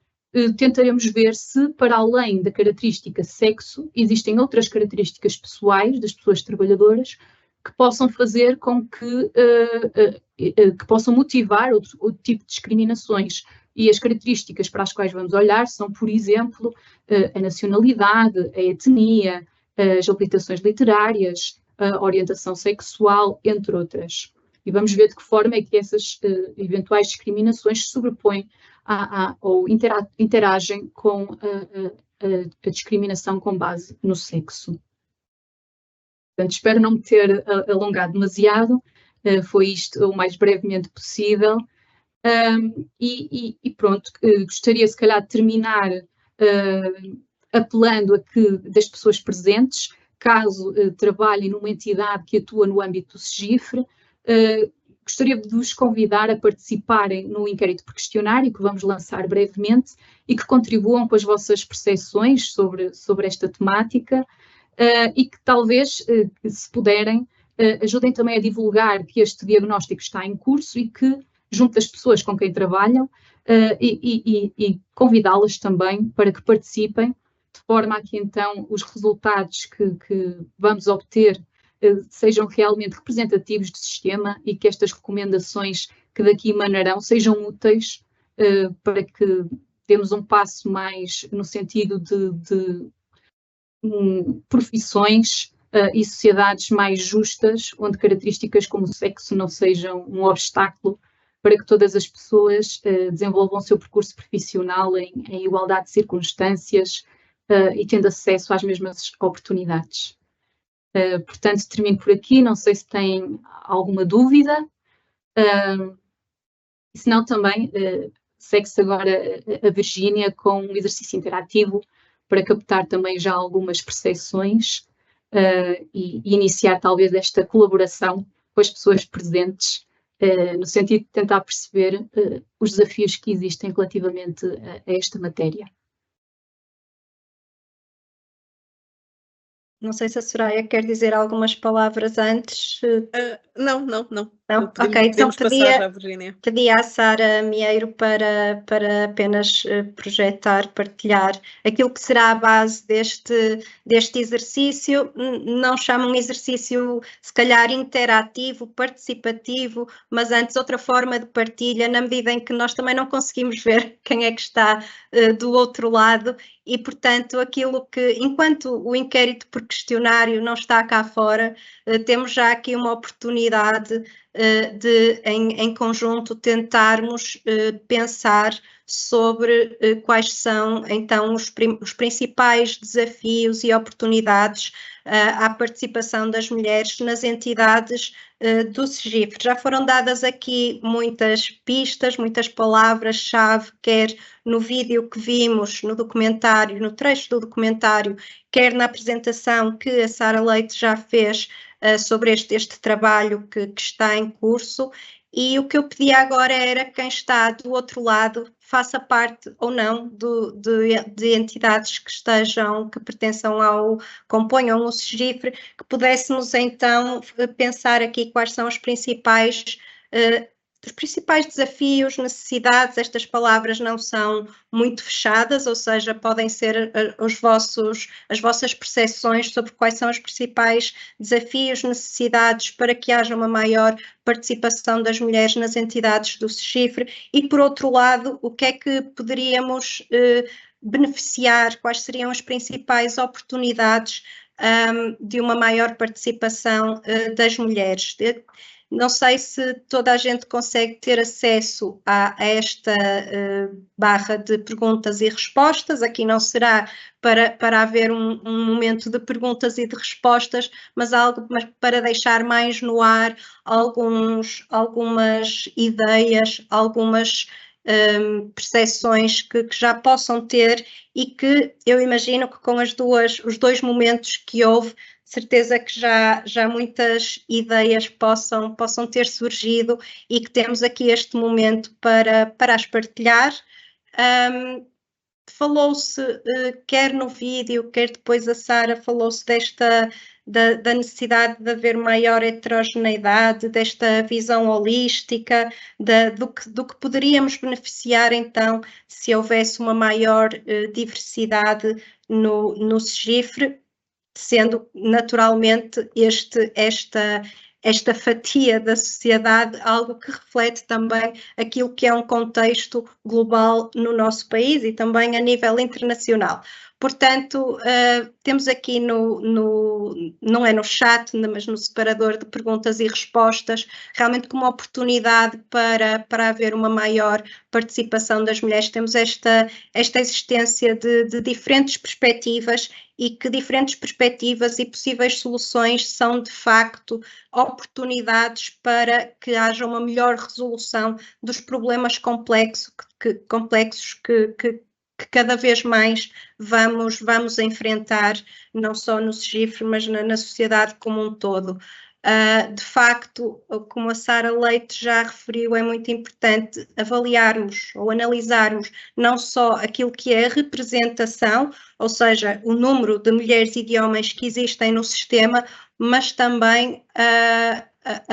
tentaremos ver se, para além da característica sexo, existem outras características pessoais das pessoas trabalhadoras que possam fazer com que possam motivar outro tipo de discriminações. E as características para as quais vamos olhar são, por exemplo, a nacionalidade, a etnia, as habilitações literárias, a orientação sexual, entre outras. E vamos ver de que forma é que essas eventuais discriminações se sobrepõem ou interagem com a discriminação com base no sexo. Portanto, espero não me ter alongado demasiado, foi isto o mais brevemente possível. E pronto, gostaria se calhar de terminar apelando a que das pessoas presentes, caso trabalhem numa entidade que atua no âmbito do SEGIFRE, gostaria de vos convidar a participarem no inquérito por questionário que vamos lançar brevemente e que contribuam com as vossas percepções sobre esta temática e que talvez, se puderem, ajudem também a divulgar que este diagnóstico está em curso e que, junto das pessoas com quem trabalham, e convidá-las também para que participem, de forma a que então os resultados que vamos obter sejam realmente representativos do sistema e que estas recomendações que daqui emanarão sejam úteis para que demos um passo mais no sentido de profissões e sociedades mais justas, onde características como o sexo não sejam um obstáculo para que todas as pessoas desenvolvam o seu percurso profissional em igualdade de circunstâncias e tendo acesso às mesmas oportunidades. Portanto, termino por aqui, não sei se têm alguma dúvida, se não também segue-se agora a Virgínia com um exercício interativo para captar também já algumas percepções e iniciar talvez esta colaboração com as pessoas presentes, no sentido de tentar perceber os desafios que existem relativamente a esta matéria. Não sei se a Soraya quer dizer algumas palavras antes. Não. Não? Ok, então pedia à Sara Mieiro para apenas projetar, partilhar aquilo que será a base deste exercício. Não chamo um exercício, se calhar, interativo, participativo, mas antes outra forma de partilha, na medida em que nós também não conseguimos ver quem é que está do outro lado e, portanto, aquilo que, enquanto o inquérito por questionário não está cá fora, temos já aqui uma oportunidade de, em conjunto, tentarmos pensar sobre quais são, então, os principais desafios e oportunidades à participação das mulheres nas entidades do SEGIFRE. Já foram dadas aqui muitas pistas, muitas palavras-chave, quer no vídeo que vimos, no documentário, no trecho do documentário, quer na apresentação que a Sara Leite já fez sobre este trabalho que está em curso. E o que eu pedia agora era que quem está do outro lado faça parte ou não de entidades que pertençam componham o SEGIFRE, que pudéssemos então pensar aqui quais são os principais desafios, necessidades. Estas palavras não são muito fechadas, ou seja, podem ser as vossas percepções sobre quais são os principais desafios, necessidades para que haja uma maior participação das mulheres nas entidades do SEGIFRE e, por outro lado, o que é que poderíamos beneficiar, quais seriam as principais oportunidades de uma maior participação das mulheres. Não sei se toda a gente consegue ter acesso a esta barra de perguntas e respostas. Aqui não será para haver um momento de perguntas e de respostas, mas algo para deixar mais no ar algumas ideias, algumas percepções que já possam ter e que eu imagino que com os dois momentos que houve, certeza que já muitas ideias possam ter surgido e que temos aqui este momento para as partilhar. Falou-se, quer no vídeo, quer depois a Sara, falou-se da necessidade de haver maior heterogeneidade, desta visão holística, do que poderíamos beneficiar então se houvesse uma maior diversidade no SEGIFRE, sendo naturalmente esta fatia da sociedade algo que reflete também aquilo que é um contexto global no nosso país e também a nível internacional. Portanto, temos aqui não é no chat, mas no separador de perguntas e respostas, realmente como oportunidade para haver uma maior participação das mulheres. Temos esta existência de diferentes perspectivas e que diferentes perspectivas e possíveis soluções são, de facto, oportunidades para que haja uma melhor resolução dos problemas complexos que cada vez mais vamos enfrentar, não só no SEGIFRE, mas na sociedade como um todo. De facto, como a Sara Leite já referiu, é muito importante avaliarmos ou analisarmos não só aquilo que é a representação, ou seja, o número de mulheres e de homens que existem no sistema, mas também a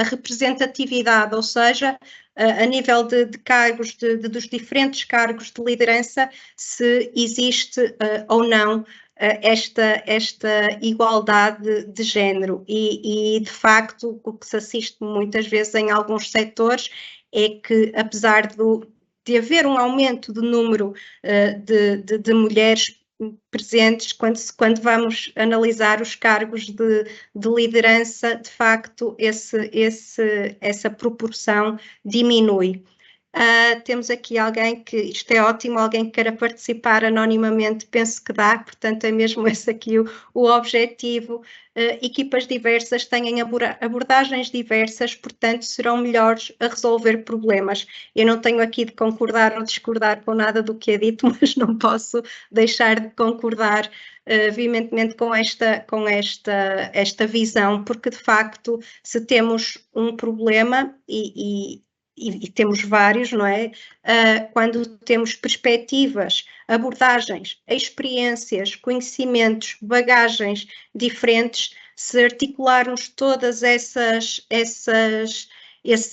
representatividade, ou seja, a nível de cargos, dos diferentes cargos de liderança, se existe ou não esta igualdade de género e, de facto, o que se assiste muitas vezes em alguns setores é que, apesar de haver um aumento de número de mulheres presentes, quando vamos analisar os cargos de liderança, de facto, essa proporção diminui. Temos aqui alguém que, isto é ótimo, alguém que queira participar anonimamente, penso que dá, portanto é mesmo esse aqui o objetivo. Equipas diversas têm abordagens diversas, portanto serão melhores a resolver problemas. Eu não tenho aqui de concordar ou discordar com nada do que é dito, mas não posso deixar de concordar veementemente com esta visão, porque de facto se temos um problema e temos vários, não é? Quando temos perspectivas, abordagens, experiências, conhecimentos, bagagens diferentes, se articularmos todas esses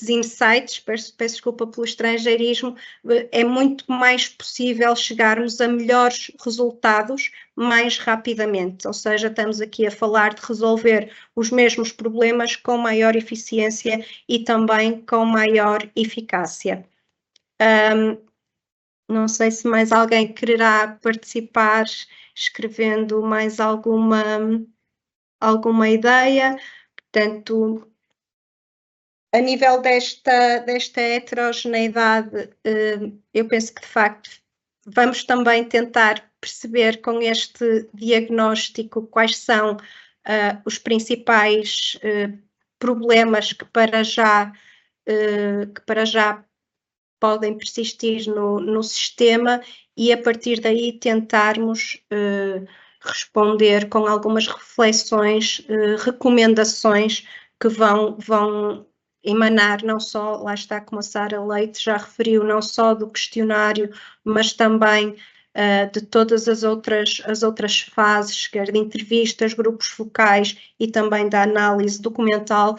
insights, peço desculpa pelo estrangeirismo, é muito mais possível chegarmos a melhores resultados mais rapidamente, ou seja, estamos aqui a falar de resolver os mesmos problemas com maior eficiência e também com maior eficácia. Não sei se mais alguém quererá participar escrevendo mais alguma ideia, portanto, a nível desta heterogeneidade, eu penso que de facto vamos também tentar perceber com este diagnóstico quais são os principais problemas que para já podem persistir no sistema e a partir daí tentarmos responder com algumas reflexões, recomendações que vão emanar não só, lá está como a Sara Leite já referiu, não só do questionário, mas também de todas as outras fases, quer de entrevistas, grupos focais e também da análise documental,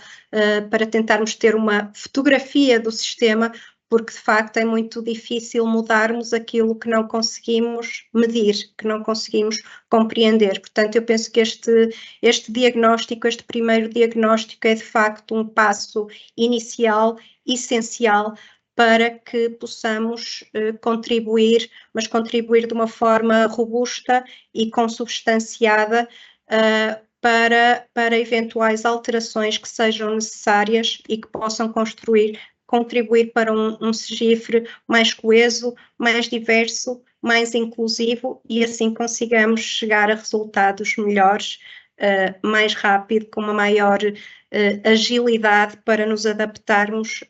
para tentarmos ter uma fotografia do sistema, porque de facto é muito difícil mudarmos aquilo que não conseguimos medir, que não conseguimos compreender. Portanto, eu penso que este diagnóstico, este primeiro diagnóstico é de facto um passo inicial, essencial, para que possamos contribuir, mas contribuir de uma forma robusta e consubstanciada para eventuais alterações que sejam necessárias e que possam contribuir para um SEGIFRE mais coeso, mais diverso, mais inclusivo e assim consigamos chegar a resultados melhores, mais rápido, com uma maior agilidade para nos adaptarmos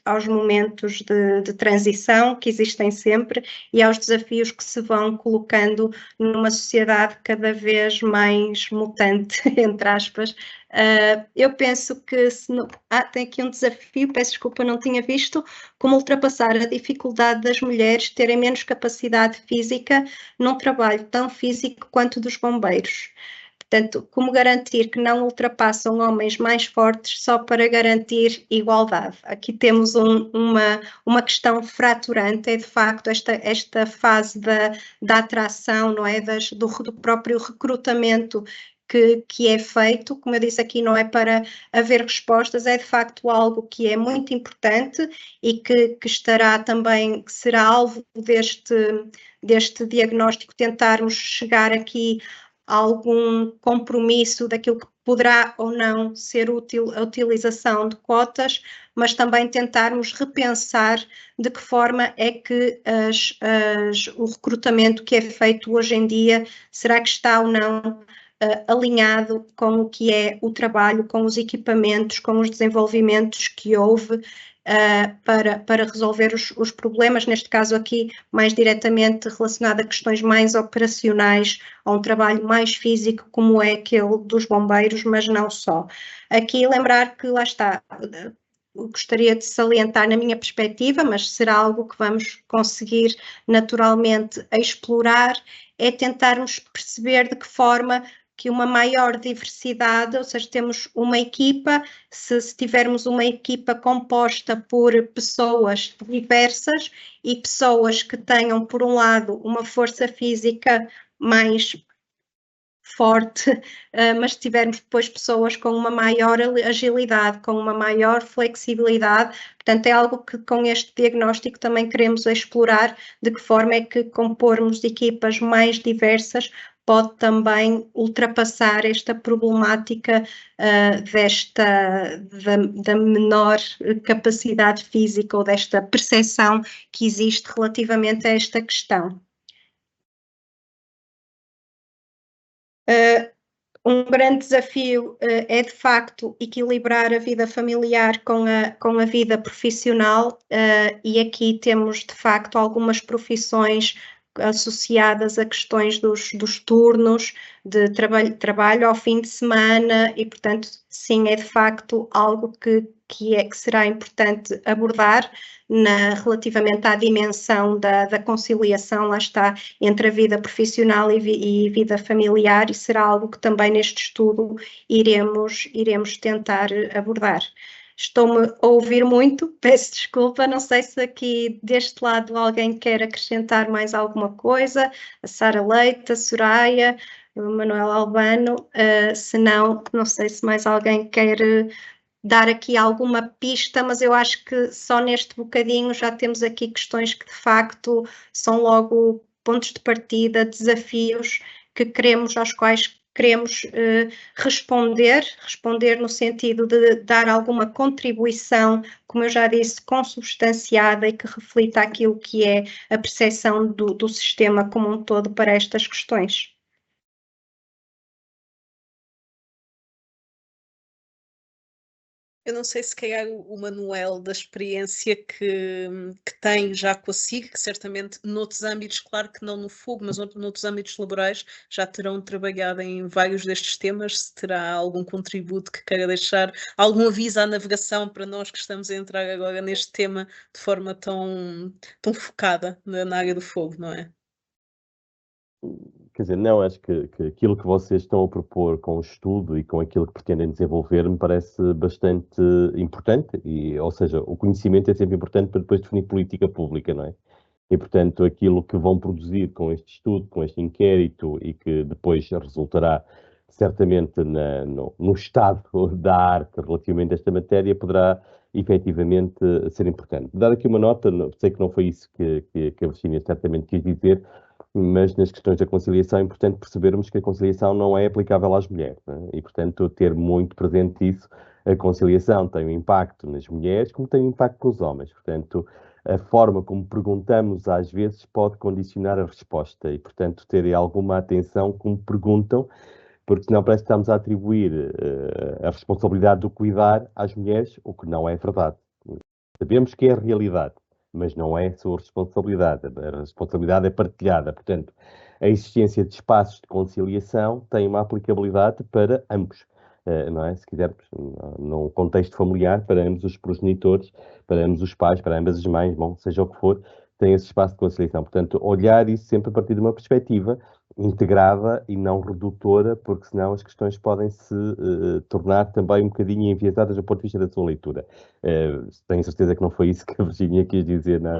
aos momentos de transição que existem sempre e aos desafios que se vão colocando numa sociedade cada vez mais mutante, entre aspas. Eu penso que tem aqui um desafio, peço desculpa, não tinha visto, como ultrapassar a dificuldade das mulheres terem menos capacidade física num trabalho tão físico quanto dos bombeiros. Portanto, como garantir que não ultrapassam homens mais fortes só para garantir igualdade? Aqui temos uma questão fraturante, é de facto esta fase da atração, não é? Do próprio recrutamento que é feito, como eu disse aqui, não é para haver respostas, é de facto algo que é muito importante e que estará também, que será alvo deste diagnóstico, tentarmos chegar aqui algum compromisso daquilo que poderá ou não ser útil a utilização de cotas, mas também tentarmos repensar de que forma é que o recrutamento que é feito hoje em dia, será que está ou não alinhado com o que é o trabalho, com os equipamentos, com os desenvolvimentos que houve para resolver os problemas, neste caso aqui mais diretamente relacionado a questões mais operacionais, a um trabalho mais físico como é aquele dos bombeiros, mas não só. Aqui lembrar que lá está, gostaria de salientar na minha perspectiva, mas será algo que vamos conseguir naturalmente explorar, é tentarmos perceber de que forma que uma maior diversidade, ou seja, temos uma equipa, se tivermos uma equipa composta por pessoas diversas e pessoas que tenham, por um lado, uma força física mais forte, mas se tivermos depois pessoas com uma maior agilidade, com uma maior flexibilidade, portanto é algo que com este diagnóstico também queremos explorar, de que forma é que compormos equipas mais diversas pode também ultrapassar esta problemática da menor capacidade física ou desta percepção que existe relativamente a esta questão. Um grande desafio é, de facto, equilibrar a vida familiar com a vida profissional e aqui temos, de facto, algumas profissões associadas a questões dos turnos de trabalho ao fim de semana e, portanto, sim, é de facto algo que será importante abordar relativamente à dimensão da conciliação, lá está, entre a vida profissional e vida familiar, e será algo que também neste estudo iremos tentar abordar. Estou-me a ouvir muito, peço desculpa, não sei se aqui deste lado alguém quer acrescentar mais alguma coisa, a Sara Leite, a Soraya, o Manuel Albano, se não sei se mais alguém quer dar aqui alguma pista, mas eu acho que só neste bocadinho já temos aqui questões que de facto são logo pontos de partida, desafios aos quais queremos responder no sentido de dar alguma contribuição, como eu já disse, consubstanciada e que reflita aquilo que é a percepção do sistema como um todo para estas questões. Eu não sei se calhar o Manuel, da experiência que tem já com a SIG, que certamente noutros âmbitos, claro que não no fogo, mas noutros âmbitos laborais, já terão trabalhado em vários destes temas, se terá algum contributo que queira deixar, algum aviso à navegação para nós que estamos a entrar agora neste tema de forma tão focada na área do fogo, não é? Quer dizer, não, acho que aquilo que vocês estão a propor com o estudo e com aquilo que pretendem desenvolver me parece bastante importante, ou seja, o conhecimento é sempre importante para depois definir política pública, não é? E, portanto, aquilo que vão produzir com este estudo, com este inquérito e que depois resultará certamente no estado da arte relativamente a esta matéria, poderá efetivamente ser importante. Dar aqui uma nota, sei que não foi isso que a Virginia certamente quis dizer, mas nas questões da conciliação é importante percebermos que a conciliação não é aplicável às mulheres, né? E, portanto, ter muito presente isso. A conciliação tem um impacto nas mulheres, como tem um impacto nos homens. Portanto, a forma como perguntamos às vezes pode condicionar a resposta e, portanto, terem alguma atenção como perguntam, porque senão parece que estamos a atribuir a responsabilidade do cuidar às mulheres, o que não é verdade. Sabemos que é a realidade, mas não é a sua responsabilidade. A responsabilidade é partilhada. Portanto, a existência de espaços de conciliação tem uma aplicabilidade para ambos. Não é? Se quisermos, num contexto familiar, para ambos os progenitores, para ambos os pais, para ambas as mães, bom, seja o que for, tem esse espaço de conciliação. Portanto, olhar isso sempre a partir de uma perspectiva integrada e não redutora, porque senão as questões podem se tornar também um bocadinho enviesadas do ponto de vista da sua leitura. Tenho certeza que não foi isso que a Virginia quis dizer na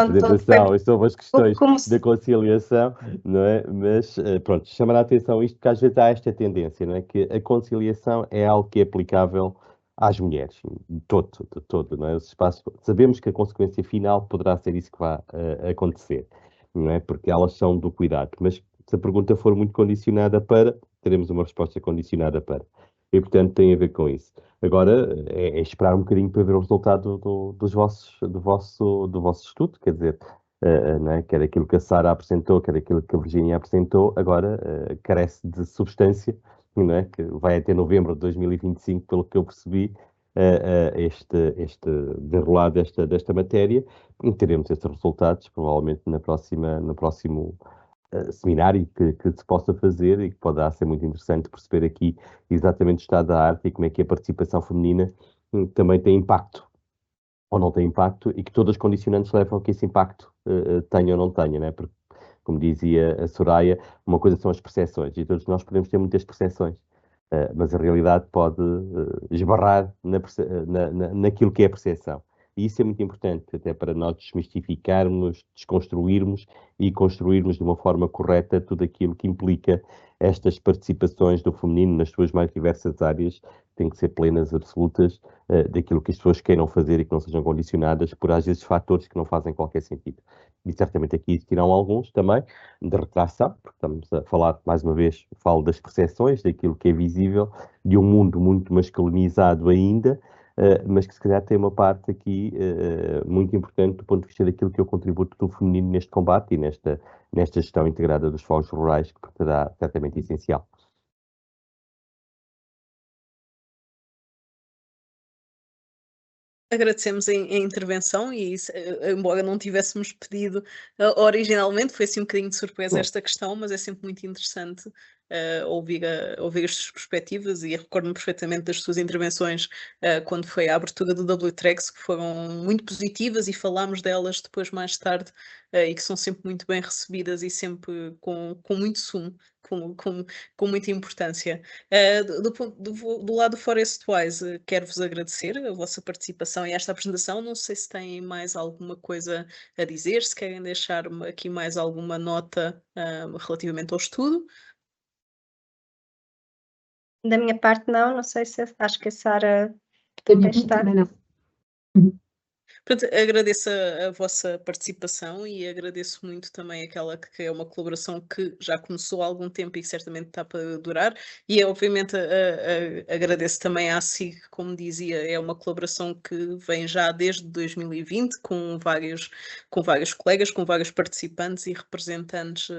apresentação, sobre as questões da conciliação, não é? Mas, pronto, chamar a atenção isto, porque às vezes há esta tendência, não é? Que a conciliação é algo que é aplicável às mulheres, de todo, não é? Os espaços, sabemos que a consequência final poderá ser isso que vai acontecer, não é? Porque elas são do cuidado, mas se a pergunta for muito condicionada para, teremos uma resposta condicionada para. E, portanto, tem a ver com isso. Agora, é esperar um bocadinho para ver o resultado do vosso estudo, quer dizer, não é? Quer aquilo que a Sara apresentou, quer aquilo que a Virginia apresentou, agora carece de substância, não é? Que vai até novembro de 2025, pelo que eu percebi, este desenrolar desta matéria, e teremos esses resultados, provavelmente no próximo seminário que se possa fazer e que poderá ser muito interessante perceber aqui exatamente o estado da arte e como é que a participação feminina também tem impacto ou não tem impacto e que todas as condicionantes levam a que esse impacto tenha ou não tenha, né? Porque, como dizia a Soraya, uma coisa são as percepções e todos nós podemos ter muitas percepções, mas a realidade pode esbarrar naquilo que é a percepção. E isso é muito importante, até para nós desmistificarmos, desconstruirmos e construirmos de uma forma correta tudo aquilo que implica estas participações do feminino nas suas mais diversas áreas, têm que ser plenas, absolutas, daquilo que as pessoas queiram fazer e que não sejam condicionadas por, às vezes, fatores que não fazem qualquer sentido. E certamente aqui existirão alguns também de retração, porque estamos a falar, mais uma vez, falo das percepções, daquilo que é visível, de um mundo muito masculinizado ainda, mas que se calhar tem uma parte aqui muito importante do ponto de vista daquilo que é o contributo do feminino neste combate e nesta gestão integrada dos fogos rurais, que será certamente essencial. Agradecemos a intervenção e, embora não tivéssemos pedido originalmente, foi assim um bocadinho de surpresa esta questão, mas é sempre muito interessante ouvir as suas perspectivas e recordo-me perfeitamente das suas intervenções quando foi a abertura do WTREX, que foram muito positivas e falámos delas depois mais tarde e que são sempre muito bem recebidas e sempre com muito sumo. Com muita importância. Do lado do Forestwise, quero-vos agradecer a vossa participação e esta apresentação. Não sei se têm mais alguma coisa a dizer, se querem deixar aqui mais alguma nota relativamente ao estudo. Da minha parte não sei se acho que a Sara também está. Também não. Portanto, agradeço a vossa participação e agradeço muito também aquela que é uma colaboração que já começou há algum tempo e que certamente está para durar e obviamente agradeço também à SIG, como dizia, é uma colaboração que vem já desde 2020 com vários colegas, com vários participantes e representantes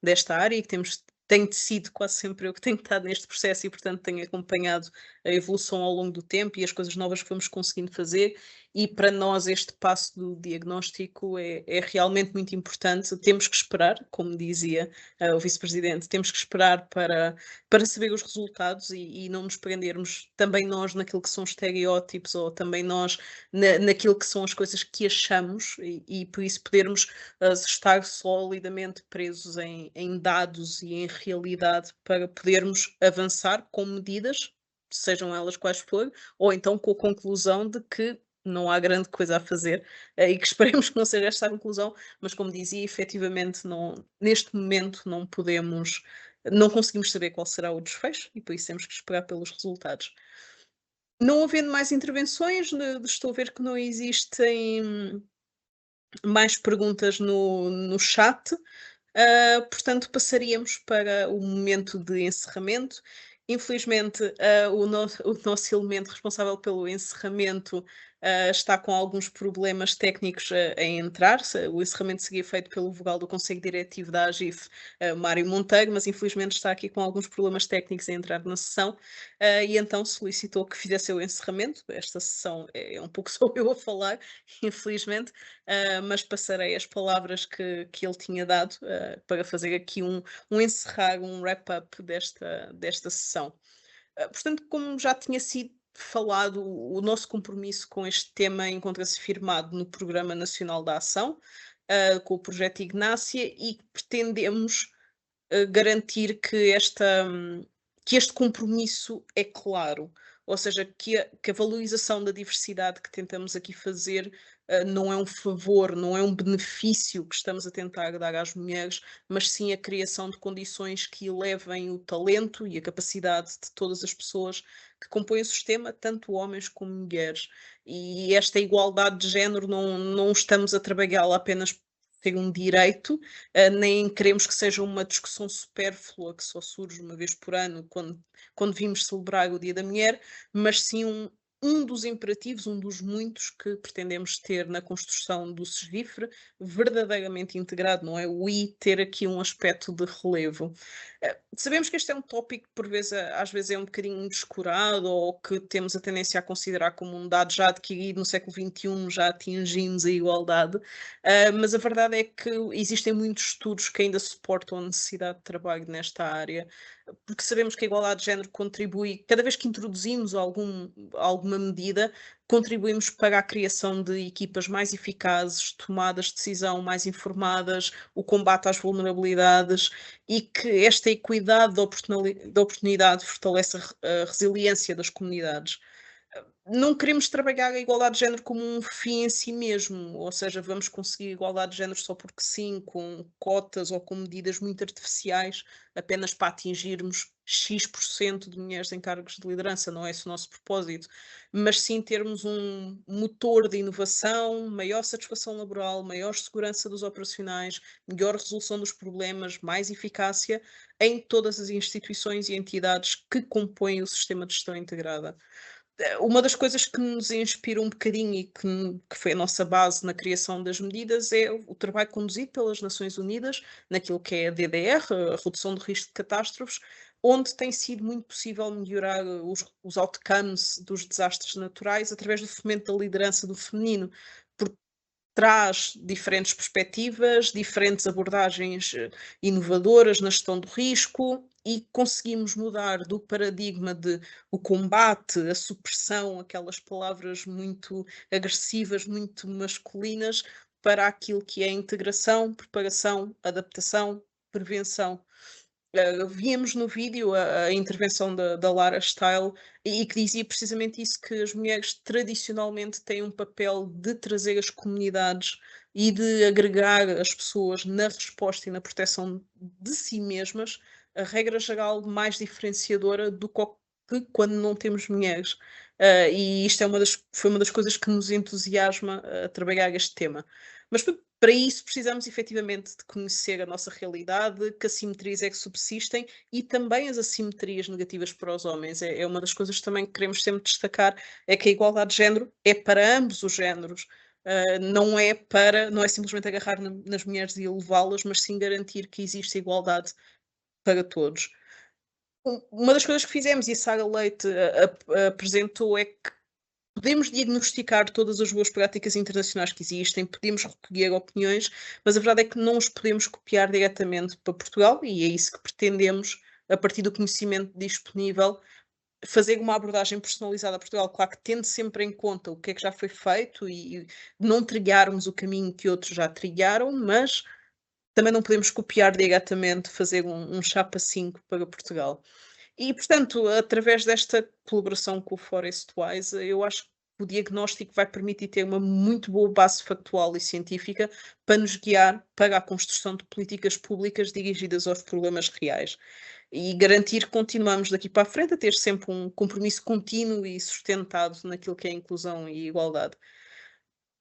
desta área e que tenho sido quase sempre eu que tenho estado neste processo e, portanto, tenho acompanhado a evolução ao longo do tempo e as coisas novas que vamos conseguindo fazer e para nós este passo do diagnóstico é realmente muito importante. Temos que esperar, como dizia o vice-presidente, temos que esperar para saber os resultados e não nos prendermos também nós naquilo que são estereótipos ou também nós naquilo que são as coisas que achamos e por isso podermos estar solidamente presos em dados e em realidade para podermos avançar com medidas, sejam elas quais forem, ou então com a conclusão de que não há grande coisa a fazer e que esperemos que não seja esta a conclusão, mas como dizia, efetivamente neste momento não conseguimos saber qual será o desfecho e por isso temos que esperar pelos resultados. Não havendo mais intervenções, estou a ver que não existem mais perguntas no chat, portanto passaríamos para o momento de encerramento. Infelizmente, o nosso elemento responsável pelo encerramento está com alguns problemas técnicos a entrar. O encerramento seria feito pelo vogal do Conselho Diretivo da AGIF, Mário Monteiro, mas infelizmente está aqui com alguns problemas técnicos a entrar na sessão e então solicitou que fizesse o encerramento. Esta sessão é um pouco só eu a falar, infelizmente, mas passarei as palavras que ele tinha dado para fazer aqui um encerrar, um wrap-up desta sessão. Portanto, como já tinha sido falado, o nosso compromisso com este tema encontra-se firmado no Programa Nacional da Ação, com o projeto Ignácia, e pretendemos garantir que este compromisso é claro, ou seja, que a valorização da diversidade que tentamos aqui fazer não é um favor, não é um benefício que estamos a tentar dar às mulheres, mas sim a criação de condições que elevem o talento e a capacidade de todas as pessoas que compõem o sistema, tanto homens como mulheres. E esta igualdade de género não estamos a trabalhá-la apenas por ter um direito, nem queremos que seja uma discussão supérflua que só surge uma vez por ano quando vimos celebrar o Dia da Mulher, mas sim um dos imperativos, um dos muitos que pretendemos ter na construção do SESDIFRE, verdadeiramente integrado, não é? O I ter aqui um aspecto de relevo. Sabemos que este é um tópico que às vezes é um bocadinho descurado, ou que temos a tendência a considerar como um dado já adquirido no século XXI, já atingimos a igualdade, mas a verdade é que existem muitos estudos que ainda suportam a necessidade de trabalho nesta área, porque sabemos que a igualdade de género contribui, cada vez que introduzimos alguma medida, contribuímos para a criação de equipas mais eficazes, tomadas de decisão mais informadas, o combate às vulnerabilidades, e que esta equidade de oportunidade fortalece a resiliência das comunidades. Não queremos trabalhar a igualdade de género como um fim em si mesmo, ou seja, vamos conseguir igualdade de género só porque sim, com cotas ou com medidas muito artificiais, apenas para atingirmos X% de mulheres em cargos de liderança. Não é esse o nosso propósito, mas sim termos um motor de inovação, maior satisfação laboral, maior segurança dos operacionais, melhor resolução dos problemas, mais eficácia em todas as instituições e entidades que compõem o sistema de gestão integrada. Uma das coisas que nos inspira um bocadinho e que foi a nossa base na criação das medidas é o trabalho conduzido pelas Nações Unidas naquilo que é a DDR, a redução do risco de catástrofes, onde tem sido muito possível melhorar os outcomes dos desastres naturais através do fomento da liderança do feminino, porque traz diferentes perspectivas, diferentes abordagens inovadoras na gestão do risco, e conseguimos mudar do paradigma de o combate, a supressão, aquelas palavras muito agressivas, muito masculinas, para aquilo que é integração, preparação, adaptação, prevenção. Víamos no vídeo a intervenção da Lara Style e que dizia precisamente isso, que as mulheres tradicionalmente têm um papel de trazer as comunidades e de agregar as pessoas na resposta e na proteção de si mesmas, a regra geral mais diferenciadora do que quando não temos mulheres. E isto foi uma das coisas que nos entusiasma a trabalhar este tema. Mas para isso precisamos efetivamente de conhecer a nossa realidade, que assimetrias é que subsistem e também as assimetrias negativas para os homens. É uma das coisas também que queremos sempre destacar, é que a igualdade de género é para ambos os géneros. Não é simplesmente agarrar nas mulheres e elevá-las, mas sim garantir que existe igualdade para todos. Uma das coisas que fizemos, e a Sara Leite apresentou, é que podemos diagnosticar todas as boas práticas internacionais que existem, podemos recolher opiniões, mas a verdade é que não os podemos copiar diretamente para Portugal, e é isso que pretendemos, a partir do conhecimento disponível, fazer uma abordagem personalizada a Portugal, claro que tendo sempre em conta o que é que já foi feito e não trilharmos o caminho que outros já trilharam, mas também não podemos copiar diretamente, fazer um chapa 5 para Portugal. E, portanto, através desta colaboração com o Forestwise, eu acho que o diagnóstico vai permitir ter uma muito boa base factual e científica para nos guiar para a construção de políticas públicas dirigidas aos problemas reais e garantir que continuamos daqui para a frente a ter sempre um compromisso contínuo e sustentado naquilo que é inclusão e igualdade.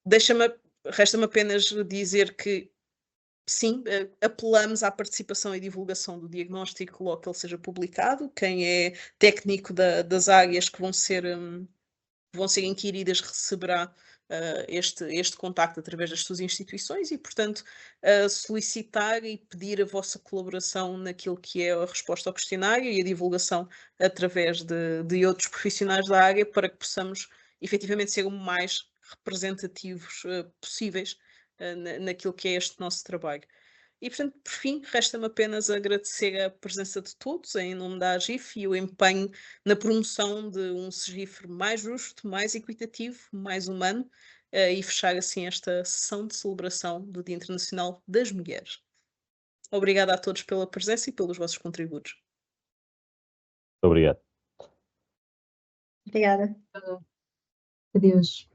Deixa-me resta-me apenas dizer que sim, apelamos à participação e divulgação do diagnóstico logo que ele seja publicado. Quem é técnico das áreas que vão ser inquiridas receberá este contacto através das suas instituições e, portanto, solicitar e pedir a vossa colaboração naquilo que é a resposta ao questionário e a divulgação através de outros profissionais da área para que possamos efetivamente ser o mais representativos possíveis naquilo que é este nosso trabalho. E, portanto, por fim, resta-me apenas agradecer a presença de todos em nome da AGIF e o empenho na promoção de um SEGIFRE mais justo, mais equitativo, mais humano e fechar assim esta sessão de celebração do Dia Internacional das Mulheres. Obrigada a todos pela presença e pelos vossos contributos. Obrigado. Obrigada. Adeus.